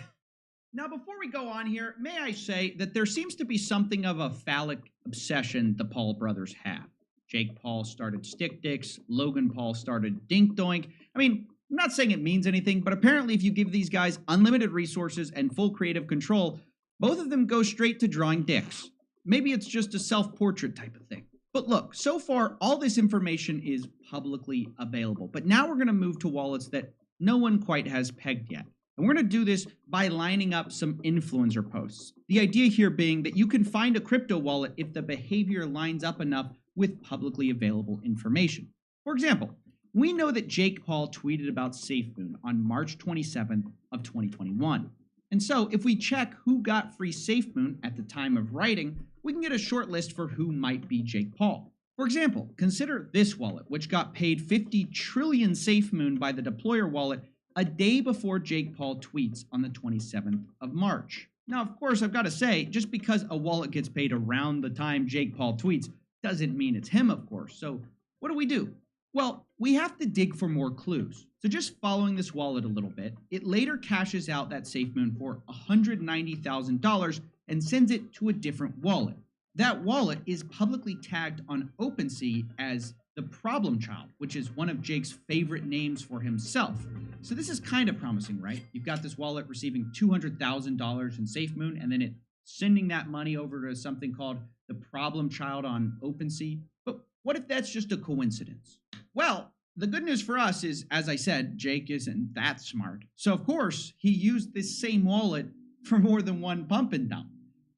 Now, before we go on here, may I say that there seems to be something of a phallic obsession the Paul brothers have. Jake Paul started Stick Dicks. Logan Paul started Dink Doink. I mean, I'm not saying it means anything, but apparently if you give these guys unlimited resources and full creative control, both of them go straight to drawing dicks. Maybe it's just a self-portrait type of thing. But look, so far, all this information is publicly available. But now we're going to move to wallets that no one quite has pegged yet. And we're going to do this by lining up some influencer posts. The idea here being that you can find a crypto wallet if the behavior lines up enough with publicly available information. For example, we know that Jake Paul tweeted about Safemoon on March 27th of 2021. And so if we check who got free Safemoon at the time of writing, we can get a short list for who might be Jake Paul. For example, consider this wallet, which got paid 50 trillion Safemoon by the deployer wallet a day before Jake Paul tweets on the 27th of March. Now, of course, I've got to say, just because a wallet gets paid around the time Jake Paul tweets doesn't mean it's him, of course. So, what do? Well, we have to dig for more clues. So, just following this wallet a little bit, it later cashes out that Safemoon for $190,000 and sends it to a different wallet. That wallet is publicly tagged on OpenSea as the problem child, which is one of Jake's favorite names for himself. So this is kind of promising, right? You've got this wallet receiving $200,000 in Safemoon, and then it sending that money over to something called the problem child on OpenSea. But what if that's just a coincidence? Well, the good news for us is, as I said, Jake isn't that smart. So of course, he used this same wallet for more than one pump and dump.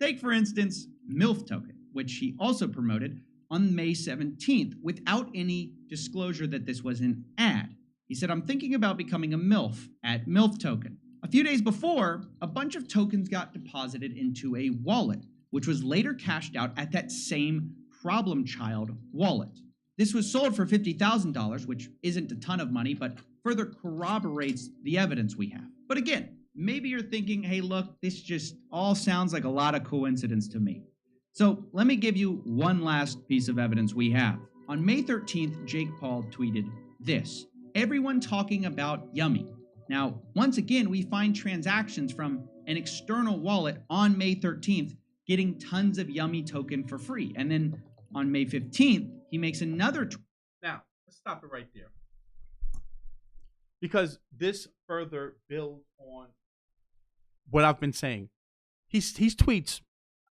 Take, for instance, MILF token, which he also promoted on May 17th without any disclosure that this was an ad. He said, I'm thinking about becoming a MILF at MILF token. A few days before, a bunch of tokens got deposited into a wallet, which was later cashed out at that same problem child wallet. This was sold for $50,000, which isn't a ton of money, but further corroborates the evidence we have. But again, maybe you're thinking, hey, look, this just all sounds like a lot of coincidence to me. So let me give you one last piece of evidence we have. On May 13th, Jake Paul tweeted this: everyone talking about Yummy. Now, once again, we find transactions from an external wallet on May 13th getting tons of Yummy token for free. And then on May 15th, he makes another tweet. Now, let's stop it right there. Because this further builds on what I've been saying. He tweets,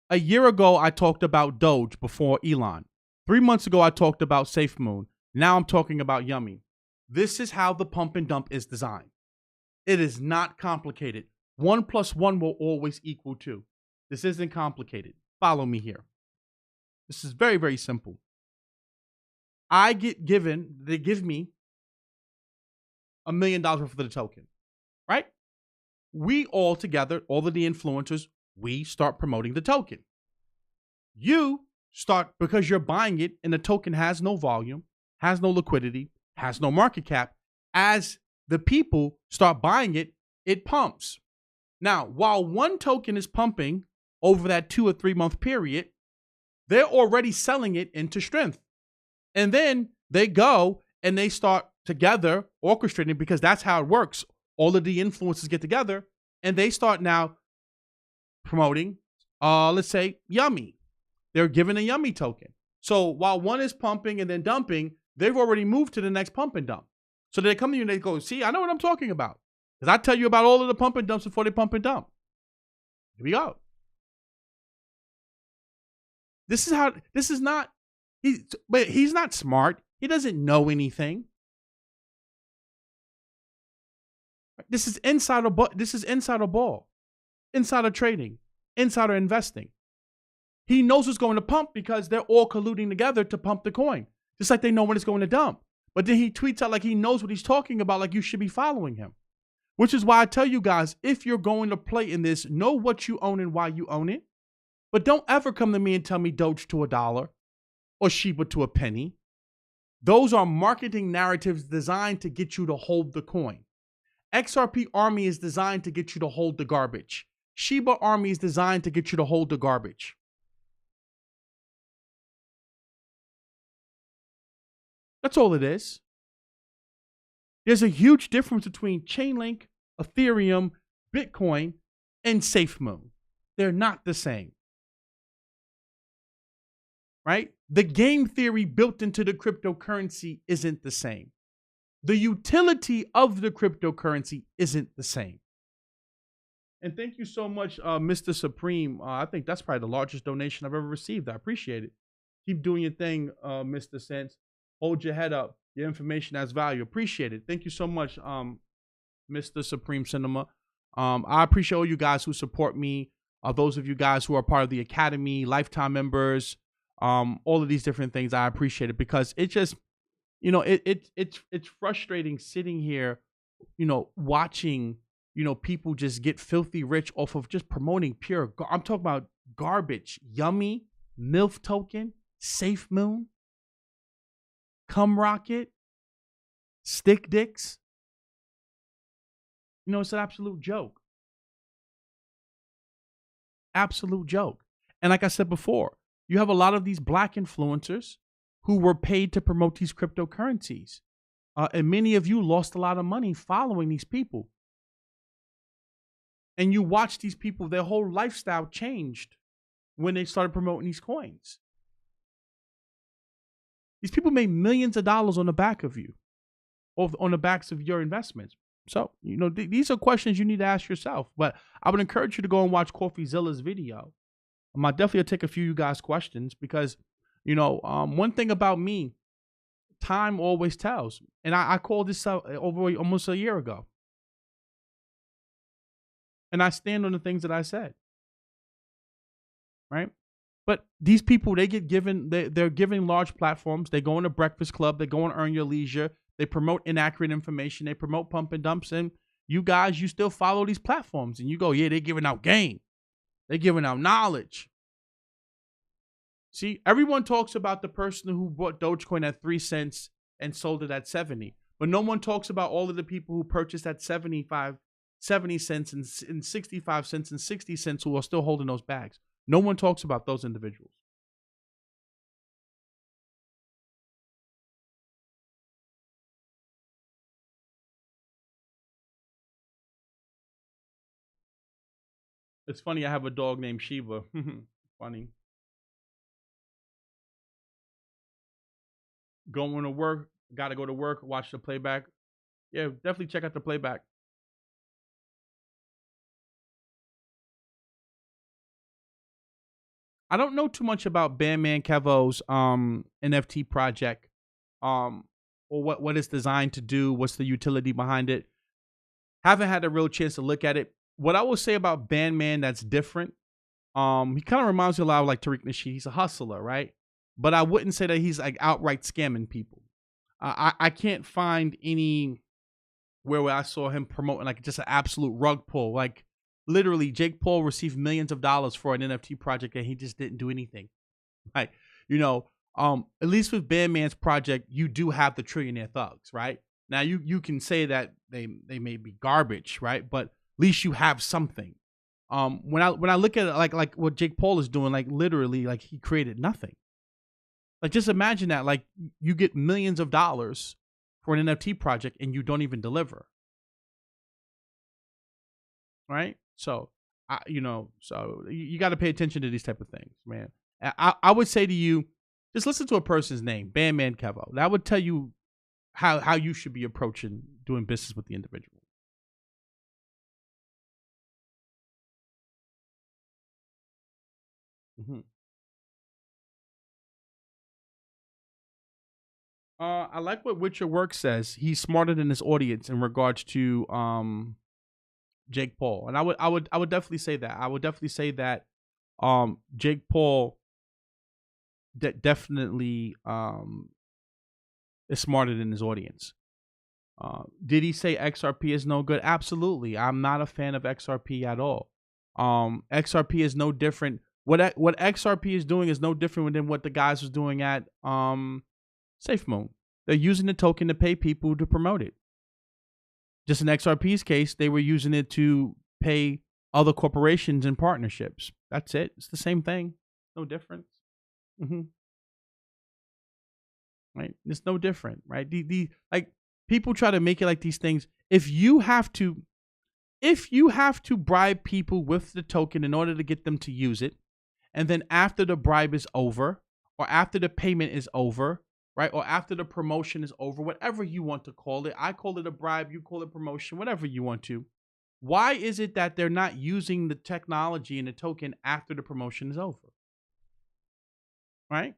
a year ago, I talked about Doge before Elon. 3 months ago, I talked about Safemoon. Now I'm talking about Yummy. This is how the pump and dump is designed. It is not complicated. 1 + 1 will always equal 2. This isn't complicated. Follow me here. This is very, very simple. They give me $1 million worth of the token, right? We all together, all of the influencers, we start promoting the token. You start, because you're buying it and the token has no volume, has no liquidity, has no market cap. As the people start buying it, it pumps. Now, while one token is pumping over that 2 or 3 month period, they're already selling it into strength. And then they go and they start together orchestrating, because that's how it works. All of the influencers get together and they start now promoting, let's say, Yummy. They're given a Yummy token. So while one is pumping and then dumping, they've already moved to the next pump and dump. So they come to you and they go, see, I know what I'm talking about. Because I tell you about all of the pump and dumps before they pump and dump. Here we go. He's not smart. He doesn't know anything. This is insider ball, insider trading, insider investing. He knows what's going to pump because they're all colluding together to pump the coin, just like they know when it's going to dump. But then he tweets out like he knows what he's talking about, like you should be following him. Which is why I tell you guys, if you're going to play in this, know what you own and why you own it. But don't ever come to me and tell me Doge to $1 or Shiba to a penny. Those are marketing narratives designed to get you to hold the coin. XRP Army is designed to get you to hold the garbage. Shiba Army is designed to get you to hold the garbage. That's all it is. There's a huge difference between Chainlink, Ethereum, Bitcoin, and Safemoon. They're not the same. Right? The game theory built into the cryptocurrency isn't the same. The utility of the cryptocurrency isn't the same. And thank you so much, Mr. Supreme. I think that's probably the largest donation I've ever received. I appreciate it. Keep doing your thing, Mr. Sense. Hold your head up. Your information has value. Appreciate it. Thank you so much, Mr. Supreme Cinema. I appreciate all you guys who support me. Those of you guys who are part of the Academy, lifetime members, all of these different things. I appreciate it because it just, it's frustrating sitting here, watching, people just get filthy rich off of just promoting pure. I'm talking about garbage. Yummy, MILF token, Safemoon, Cum Rocket, Stick Dicks. It's an absolute joke. absolute joke. And like I said before, you have a lot of these black influencers who were paid to promote these cryptocurrencies. And many of you lost a lot of money following these people. And you watch these people, their whole lifestyle changed when they started promoting these coins. These people made millions of dollars on the back of you, or on the backs of your investments. So, these are questions you need to ask yourself. But I would encourage you to go and watch Coffeezilla's video. I definitely take a few of you guys' questions because, one thing about me, time always tells. And I called this out over almost a year ago. And I stand on the things that I said. Right? But these people, they get given, they're given large platforms. They go on a Breakfast Club. They go on Earn Your Leisure. They promote inaccurate information. They promote pump and dumps. And you guys, you still follow these platforms. And you go, yeah, they're giving out game. They're giving out knowledge. See, everyone talks about the person who bought Dogecoin at 3 cents and sold it at 70. But no one talks about all of the people who purchased at 70 cents and 65 cents and 60 cents who are still holding those bags. No one talks about those individuals. It's funny, I have a dog named Shiva. Funny. Going to work, got to go to work, watch the playback. Yeah, definitely check out the playback. I don't know too much about Bandman Kevo's NFT project, or what it's designed to do. What's the utility behind it? Haven't had a real chance to look at it. What I will say about Bandman that's different, he kind of reminds me a lot of like Tariq Nasheed. He's a hustler, right? But I wouldn't say that he's like outright scamming people. I can't find any where I saw him promoting like just an absolute rug pull. Like literally, Jake Paul received millions of dollars for an NFT project and he just didn't do anything. Like, at least with Bandman's project, you do have the Trillionaire Thugs, right? Now you can say that they may be garbage, right? But at least you have something. When I look at it like what Jake Paul is doing, like literally, like he created nothing. Like just imagine that, like you get millions of dollars for an NFT project and you don't even deliver. Right? So, so you got to pay attention to these type of things, man. I would say to you, just listen to a person's name, Bandman Kevo. That would tell you how you should be approaching doing business with the individual. Mm-hmm. I like what Witcher Work says. He's smarter than his audience in regards to Jake Paul, and I would definitely say that. I would definitely say that Jake Paul definitely is smarter than his audience. Did he say XRP is no good? Absolutely. I'm not a fan of XRP at all. XRP is no different. What XRP is doing is no different than what the guys was doing at Safemoon. They're using the token to pay people to promote it. Just in XRP's case, they were using it to pay other corporations and partnerships. That's it. It's the same thing. No difference. Right? It's no different, right? Like people try to make it like these things. If you have to bribe people with the token in order to get them to use it, and then after the bribe is over, or after the payment is over, right? Or after the promotion is over, whatever you want to call it. I call it a bribe, you call it promotion, whatever you want to. Why is it that they're not using the technology and the token after the promotion is over? Right?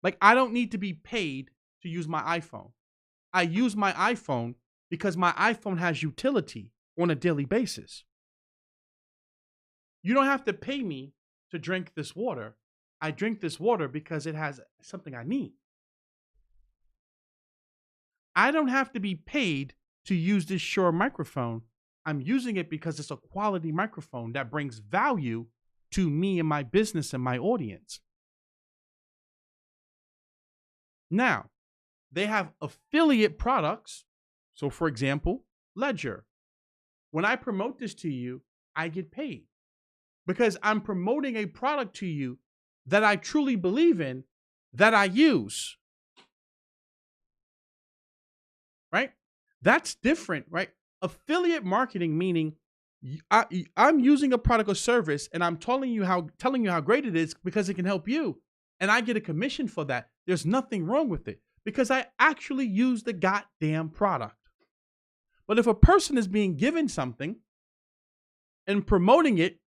Like, I don't need to be paid to use my iPhone. I use my iPhone because my iPhone has utility on a daily basis. You don't have to pay me to drink this water. I drink this water because it has something I need. I don't have to be paid to use this Shure microphone. I'm using it because it's a quality microphone that brings value to me and my business and my audience. Now, they have affiliate products. So, for example, Ledger. When I promote this to you, I get paid. because I'm promoting a product to you that I truly believe in, that I use. Right? That's different, right? Affiliate marketing meaning I'm using a product or service and I'm telling you how great it is because it can help you. And I get a commission for that. There's nothing wrong with it because I actually use the goddamn product. But if a person is being given something and promoting it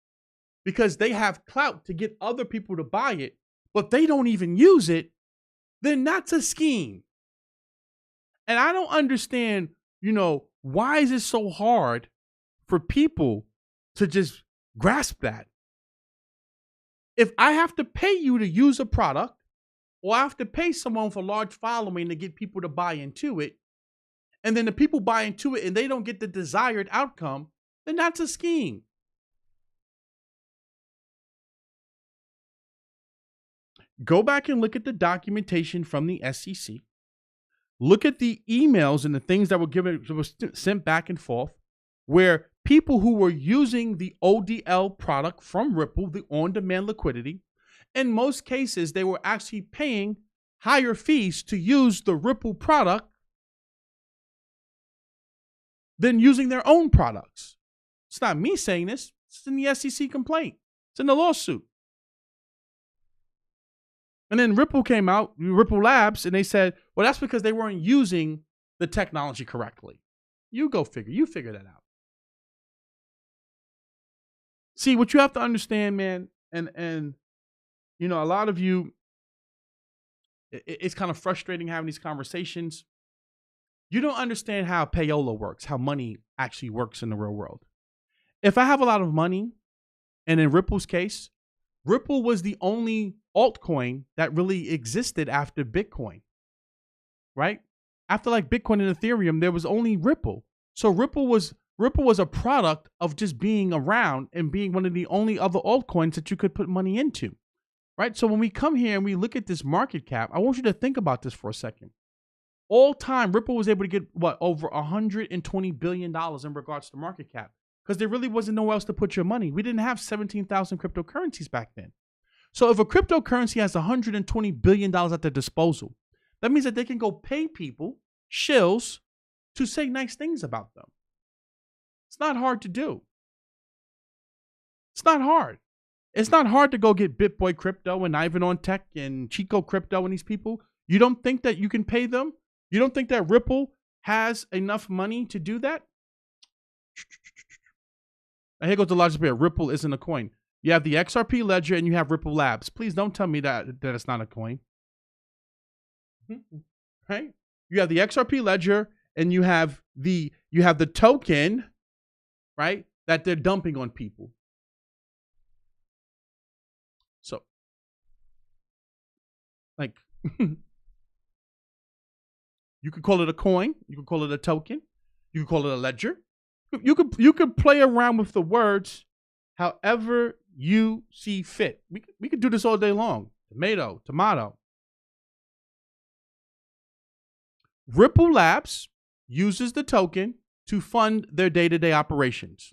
because they have clout to get other people to buy it, but they don't even use it, then that's a scheme. And I don't understand, why is it so hard for people to just grasp that? If I have to pay you to use a product, or I have to pay someone for large following to get people to buy into it, and then the people buy into it and they don't get the desired outcome, then that's a scheme. Go back and look at the documentation from the SEC. Look at the emails and the things that were sent back and forth where people who were using the ODL product from Ripple, the on-demand liquidity, in most cases, they were actually paying higher fees to use the Ripple product than using their own products. It's not me saying this. It's in the SEC complaint. It's in the lawsuit. And then Ripple came out, Ripple Labs, and they said, well, that's because they weren't using the technology correctly. You go figure. You figure that out. See, what you have to understand, man, and a lot of you, it's kind of frustrating having these conversations. You don't understand how payola works, how money actually works in the real world. If I have a lot of money, and in Ripple's case, Ripple was the only altcoin that really existed after Bitcoin, right? After like Bitcoin and Ethereum, there was only Ripple. So Ripple was a product of just being around and being one of the only other altcoins that you could put money into, right? So when we come here and we look at this market cap, I want you to think about this for a second. All time, Ripple was able to get over $120 billion in regards to market cap because there really wasn't nowhere else to put your money. We didn't have 17,000 cryptocurrencies back then. So if a cryptocurrency has $120 billion at their disposal, that means that they can go pay people, shills, to say nice things about them. It's not hard to do. It's not hard. It's not hard to go get BitBoy Crypto and Ivan on Tech and Chico Crypto and these people. You don't think that you can pay them? You don't think that Ripple has enough money to do that? And here goes the logic here. Ripple isn't a coin. You have the XRP ledger and you have Ripple Labs. Please don't tell me that it's not a coin. Right? You have the XRP ledger and you have the token, right, that they're dumping on people. So, like, you could call it a coin, you could call it a token, you could call it a ledger. You could play around with the words however you see fit. We could do this all day long. Tomato. Ripple Labs uses the token to fund their day-to-day operations.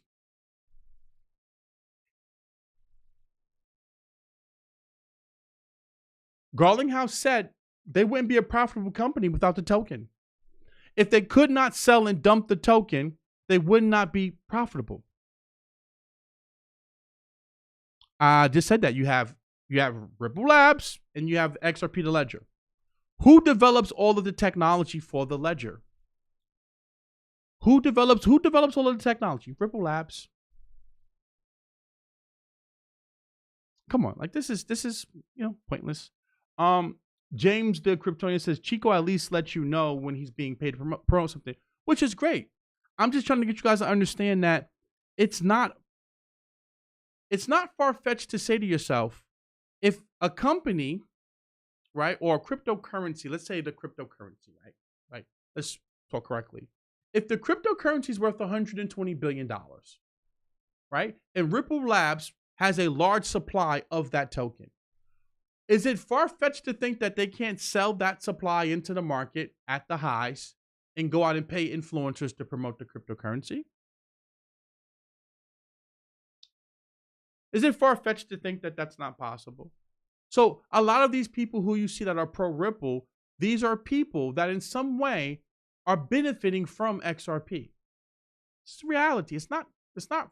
Garlinghouse said they wouldn't be a profitable company without the token. If they could not sell and dump the token, they would not be profitable. I just said that you have Ripple Labs and you have XRP the ledger. Who develops all of the technology for the ledger? Who develops all of the technology? Ripple Labs. Come on, like this is pointless. James the Kryptonian says Chico at least lets you know when he's being paid to promote something, which is great. I'm just trying to get you guys to understand that it's not far-fetched to say to yourself, if a company, right, or a cryptocurrency, let's say the cryptocurrency, right, let's talk correctly. If the cryptocurrency is worth $120 billion, right, and Ripple Labs has a large supply of that token, is it far-fetched to think that they can't sell that supply into the market at the highs and go out and pay influencers to promote the cryptocurrency? Is it far-fetched to think that that's not possible? So a lot of these people who you see that are pro Ripple, these are people that in some way are benefiting from XRP. It's reality. It's not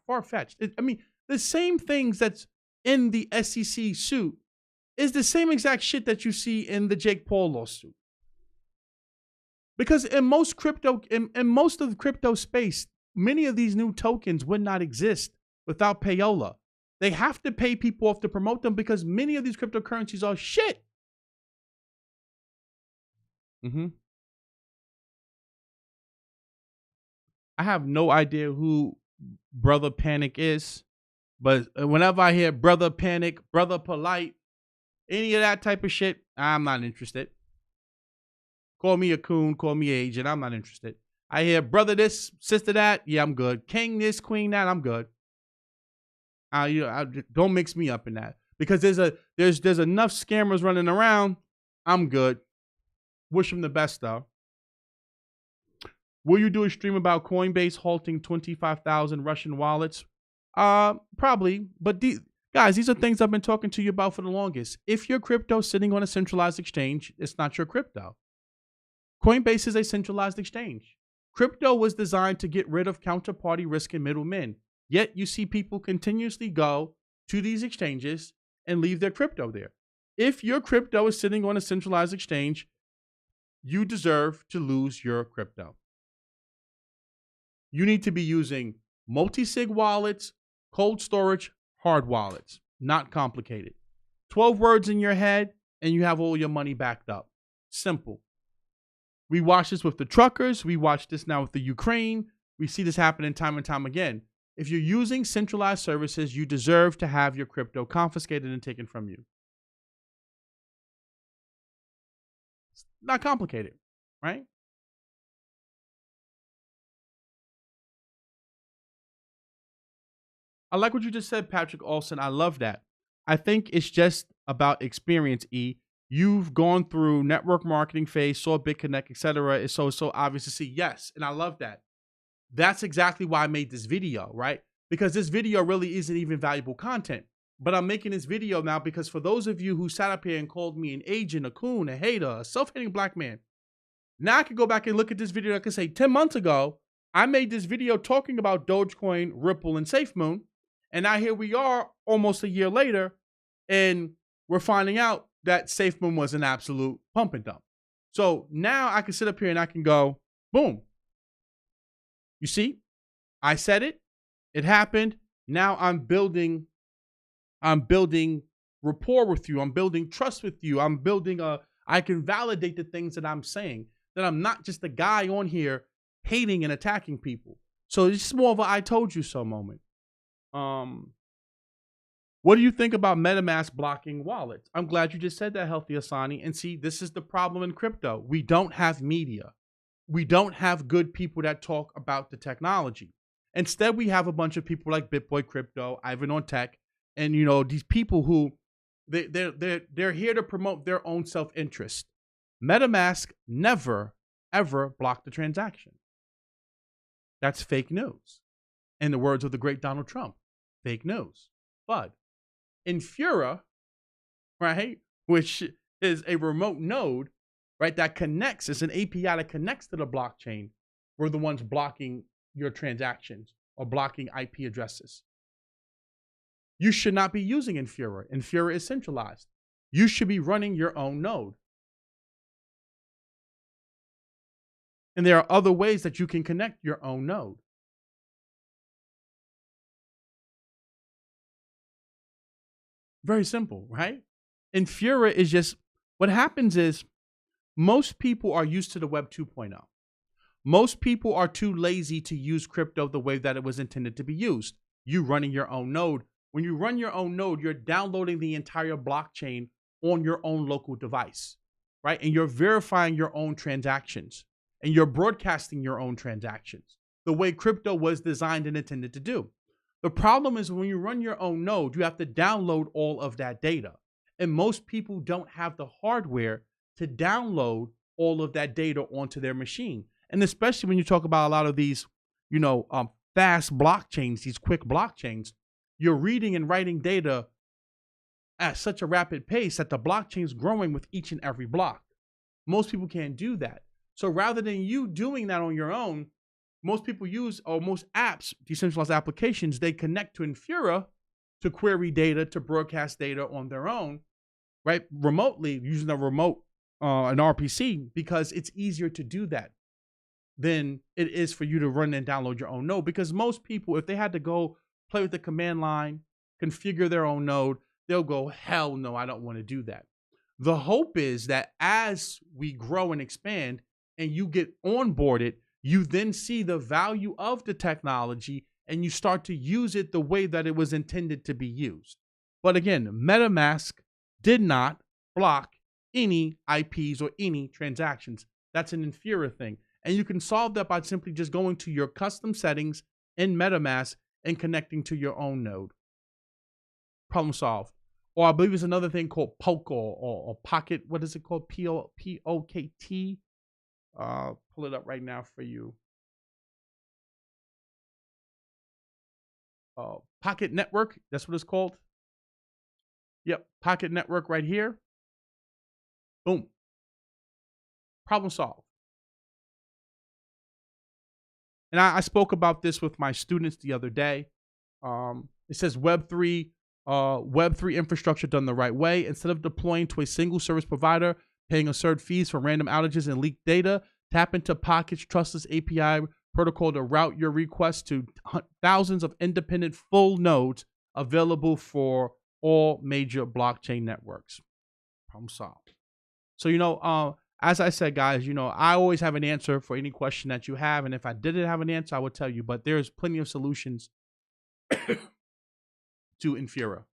far-fetched. I mean, the same things that's in the SEC suit is the same exact shit that you see in the Jake Paul lawsuit. Because in most of the crypto space, many of these new tokens would not exist without payola. They have to pay people off to promote them because many of these cryptocurrencies are shit. I have no idea who Brother Panic is, but whenever I hear Brother Panic, Brother Polite, any of that type of shit, I'm not interested. Call me a coon, call me an agent, I'm not interested. I hear brother this, sister that, yeah, I'm good. King this, queen that, I'm good. Don't mix me up in that because there's enough scammers running around. I'm good. Wish them the best though. Will you do a stream about Coinbase halting 25,000 Russian wallets? Probably. But guys, these are things I've been talking to you about for the longest. If your crypto is sitting on a centralized exchange, it's not your crypto. Coinbase is a centralized exchange. Crypto was designed to get rid of counterparty risk and middlemen. Yet you see people continuously go to these exchanges and leave their crypto there. If your crypto is sitting on a centralized exchange, you deserve to lose your crypto. You need to be using multi-sig wallets, cold storage, hard wallets. Not complicated. 12 words in your head and you have all your money backed up. Simple. We watched this with the truckers. We watched this now with the Ukraine. We see this happening time and time again. If you're using centralized services, you deserve to have your crypto confiscated and taken from you. It's not complicated, right? I like what you just said, Patrick Olson. I love that. I think it's just about experience, E. You've gone through network marketing phase, saw BitConnect, etc. It's so obvious to see. Yes, and I love that. That's exactly why I made this video, right? Because this video really isn't even valuable content. But I'm making this video now because for those of you who sat up here and called me an agent, a coon, a hater, a self-hating black man, now I can go back and look at this video. I can say 10 months ago, I made this video talking about Dogecoin, Ripple, and Safemoon. And now here we are almost a year later, and we're finding out that Safemoon was an absolute pump and dump. So now I can sit up here and I can go, boom. You see, I said it. It happened. Now I'm building rapport with you. I'm building trust with you. I can validate the things that I'm saying, that I'm not just a guy on here hating and attacking people. So it's more of a I told you so moment. What do you think about MetaMask blocking wallets? I'm glad you just said that, Healthy Asani. And see, this is the problem in crypto. We don't have media. We don't have good people that talk about the technology. Instead, we have a bunch of people like BitBoy Crypto, Ivan on Tech, and these people who they're here to promote their own self-interest. MetaMask never ever blocked the transaction. That's fake news. In the words of the great Donald Trump, fake news. But Infura, right, which is a remote node, right, that connects, it's an API that connects to the blockchain, were the ones blocking your transactions or blocking IP addresses. You should not be using Infura. Infura is centralized. You should be running your own node. And there are other ways that you can connect your own node. Very simple, right? Infura is just, what happens is most people are used to the Web 2.0. Most people are too lazy to use crypto the way that it was intended to be used. You running your own node. When you run your own node, you're downloading the entire blockchain on your own local device, right? And you're verifying your own transactions and you're broadcasting your own transactions the way crypto was designed and intended to do. The problem is when you run your own node, you have to download all of that data. And most people don't have the hardware to download all of that data onto their machine. And especially when you talk about a lot of these, fast blockchains, these quick blockchains, you're reading and writing data at such a rapid pace that the blockchain is growing with each and every block. Most people can't do that. So rather than you doing that on your own, most people use, or most apps, decentralized applications, they connect to Infura to query data, to broadcast data on their own, right? Remotely, using a remote, an RPC, because it's easier to do that than it is for you to run and download your own node. Because most people, if they had to go play with the command line, configure their own node, they'll go, hell no, I don't want to do that. The hope is that as we grow and expand and you get onboarded, you then see the value of the technology and you start to use it the way that it was intended to be used. But again, MetaMask did not block any IPs or any transactions. That's an Infura thing. And you can solve that by simply just going to your custom settings in MetaMask and connecting to your own node. Problem solved. Or I believe it's another thing called Poke or Pocket. What is it called? P-O-K-T. Pull it up right now for you. Pocket Network. That's what it's called. Yep. Pocket Network right here. Boom. Problem solved. And I spoke about this with my students the other day. It says Web3 infrastructure done the right way. Instead of deploying to a single service provider, paying absurd fees for random outages and leaked data, tap into Pocket's trustless API protocol to route your requests to thousands of independent full nodes available for all major blockchain networks. Problem solved. So, as I said, guys, I always have an answer for any question that you have. And if I didn't have an answer, I would tell you. But there's plenty of solutions to Infura.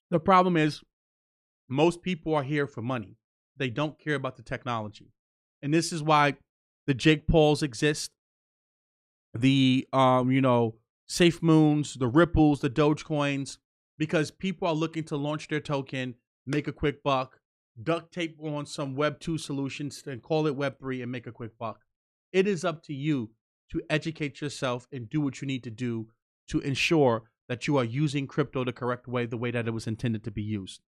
The problem is most people are here for money. They don't care about the technology. And this is why the Jake Pauls exist. The, Safemoons, the Ripples, the Dogecoins, because people are looking to launch their token, make a quick buck, duct tape on some Web 2 solutions and call it Web 3 and make a quick buck. It is up to you to educate yourself and do what you need to do to ensure that you are using crypto the correct way, the way that it was intended to be used.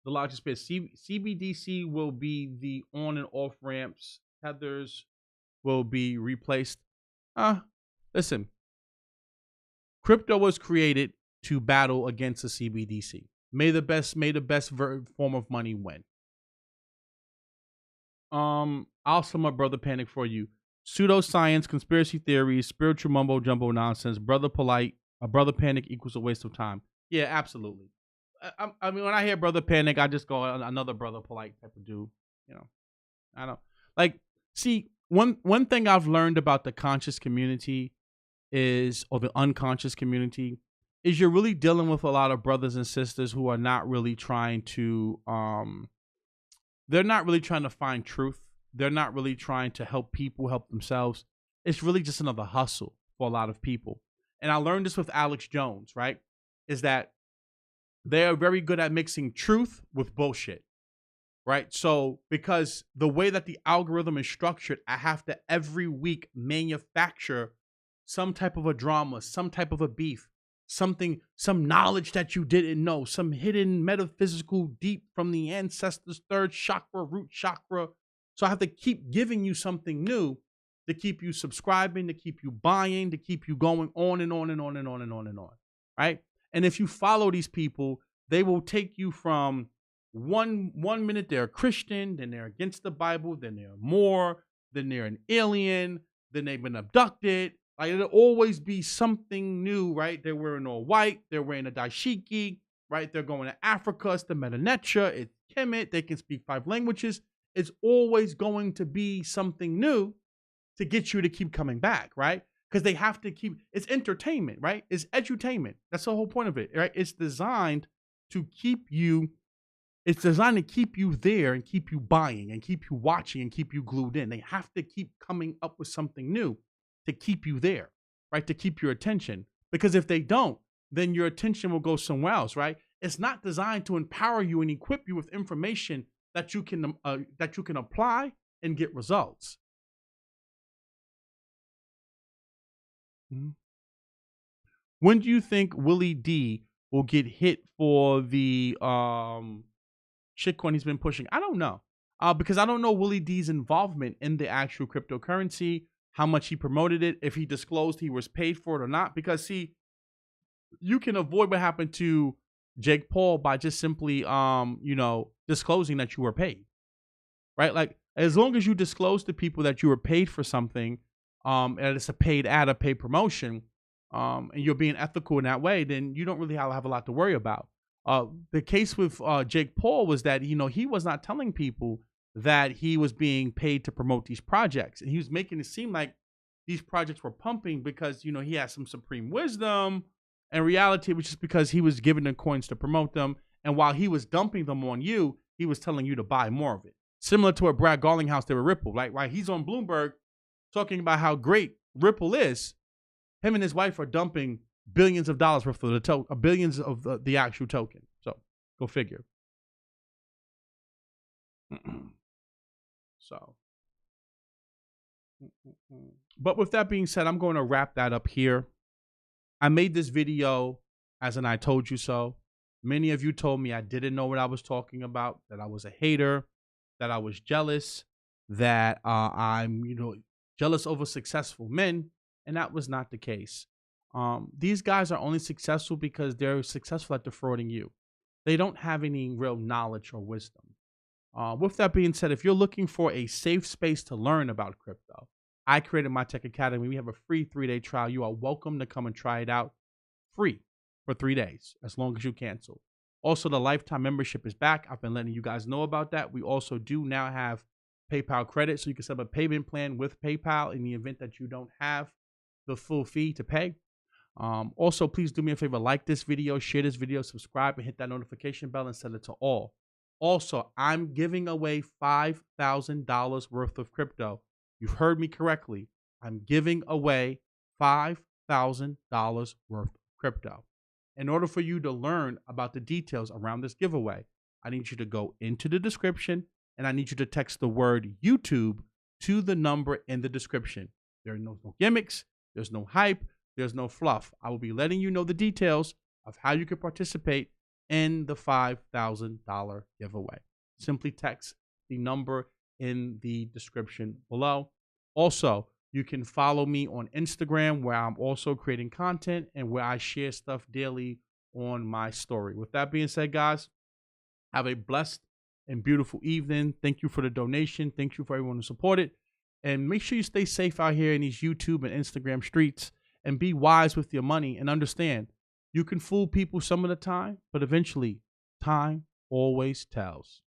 The largest bit, CBDC will be the on and off ramps. Tethers will be replaced. Listen, crypto was created to battle against the CBDC. May the best form of money win. I'll sum up Brother Panic for you. Pseudoscience, conspiracy theories, spiritual mumbo jumbo nonsense. Brother Panic equals a waste of time. Yeah, absolutely. I mean, when I hear Brother Panic, I just go another Brother Polite type of dude. I don't like. See, one thing I've learned about the conscious community or the unconscious community is you're really dealing with a lot of brothers and sisters who are not really trying to they're not really trying to find truth. They're not really trying to help people help themselves. It's really just another hustle for a lot of people. And I learned this with Alex Jones, right? Is that they are very good at mixing truth with bullshit, right? So because the way that the algorithm is structured, I have to every week manufacture some type of a drama, some type of a beef, some knowledge that you didn't know, some hidden metaphysical deep from the ancestors' third chakra, root chakra. So I have to keep giving you something new to keep you subscribing, to keep you buying, to keep you going on and on and on and on and on and on, right? And if you follow these people, they will take you from one minute they're a Christian, then they're against the Bible, then they're more, then they're an alien, then they've been abducted. Like, it'll always be something new, right? They're wearing all white, they're wearing a dashiki, right? They're going to Africa, it's the Metanetia, it's Kemet, they can speak 5 languages. It's always going to be something new to get you to keep coming back, right? Because they have to keep, it's entertainment, right? It's edutainment. That's the whole point of it, right? It's designed to keep you, it's designed to keep you there and keep you buying and keep you watching and keep you glued in. They have to keep coming up with something new to keep you there, right? To keep your attention. Because if they don't, then your attention will go somewhere else, right? It's not designed to empower you and equip you with information that you can apply and get results. Mm-hmm. When do you think Willie D will get hit for the shitcoin he's been pushing? I don't know. Because I don't know Willie D's involvement in the actual cryptocurrency, how much he promoted it, if he disclosed he was paid for it or not. Because see, you can avoid what happened to Jake Paul by just simply disclosing that you were paid. Right? Like, as long as you disclose to people that you were paid for something, and it's a paid ad, a paid promotion, and you're being ethical in that way, then you don't really have a lot to worry about. The case with Jake Paul was that, he was not telling people that he was being paid to promote these projects. And he was making it seem like these projects were pumping because, he had some supreme wisdom. In reality, it was just because he was giving them coins to promote them. And while he was dumping them on you, he was telling you to buy more of it. Similar to what Brad Garlinghouse did with Ripple. Like, while he's on Bloomberg talking about how great Ripple is, him and his wife are dumping billions of dollars worth of the billions of the actual token. So go figure. So, but with that being said, I'm going to wrap that up here. I made this video as an I told you so. Many of you told me I didn't know what I was talking about, that I was a hater, that I was jealous, that I'm jealous over successful men, and that was not the case. These guys are only successful because they're successful at defrauding you. They don't have any real knowledge or wisdom. With that being said, if you're looking for a safe space to learn about crypto, I created My Tech Academy. We have a free 3-day trial. You are welcome to come and try it out free for 3 days, as long as you cancel. Also, the lifetime membership is back. I've been letting you guys know about that. We also do now have PayPal credit, so you can set up a payment plan with PayPal in the event that you don't have the full fee to pay. Also, please do me a favor, like this video, share this video, subscribe, and hit that notification bell and send it to all. Also, I'm giving away $5,000 worth of crypto. You've heard me correctly. I'm giving away $5,000 worth of crypto. In order for you to learn about the details around this giveaway, I need you to go into the description and I need you to text the word YouTube to the number in the description. There are no gimmicks. There's no hype. There's no fluff. I will be letting you know the details of how you can participate in the $5,000 giveaway. Simply text the number in the description below. Also, you can follow me on Instagram, where I'm also creating content and where I share stuff daily on my story. With that being said, guys, have a blessed and beautiful evening. Thank you for the donation. Thank you for everyone who supported. And make sure you stay safe out here in these YouTube and Instagram streets, and be wise with your money and understand you can fool people some of the time, but eventually time always tells.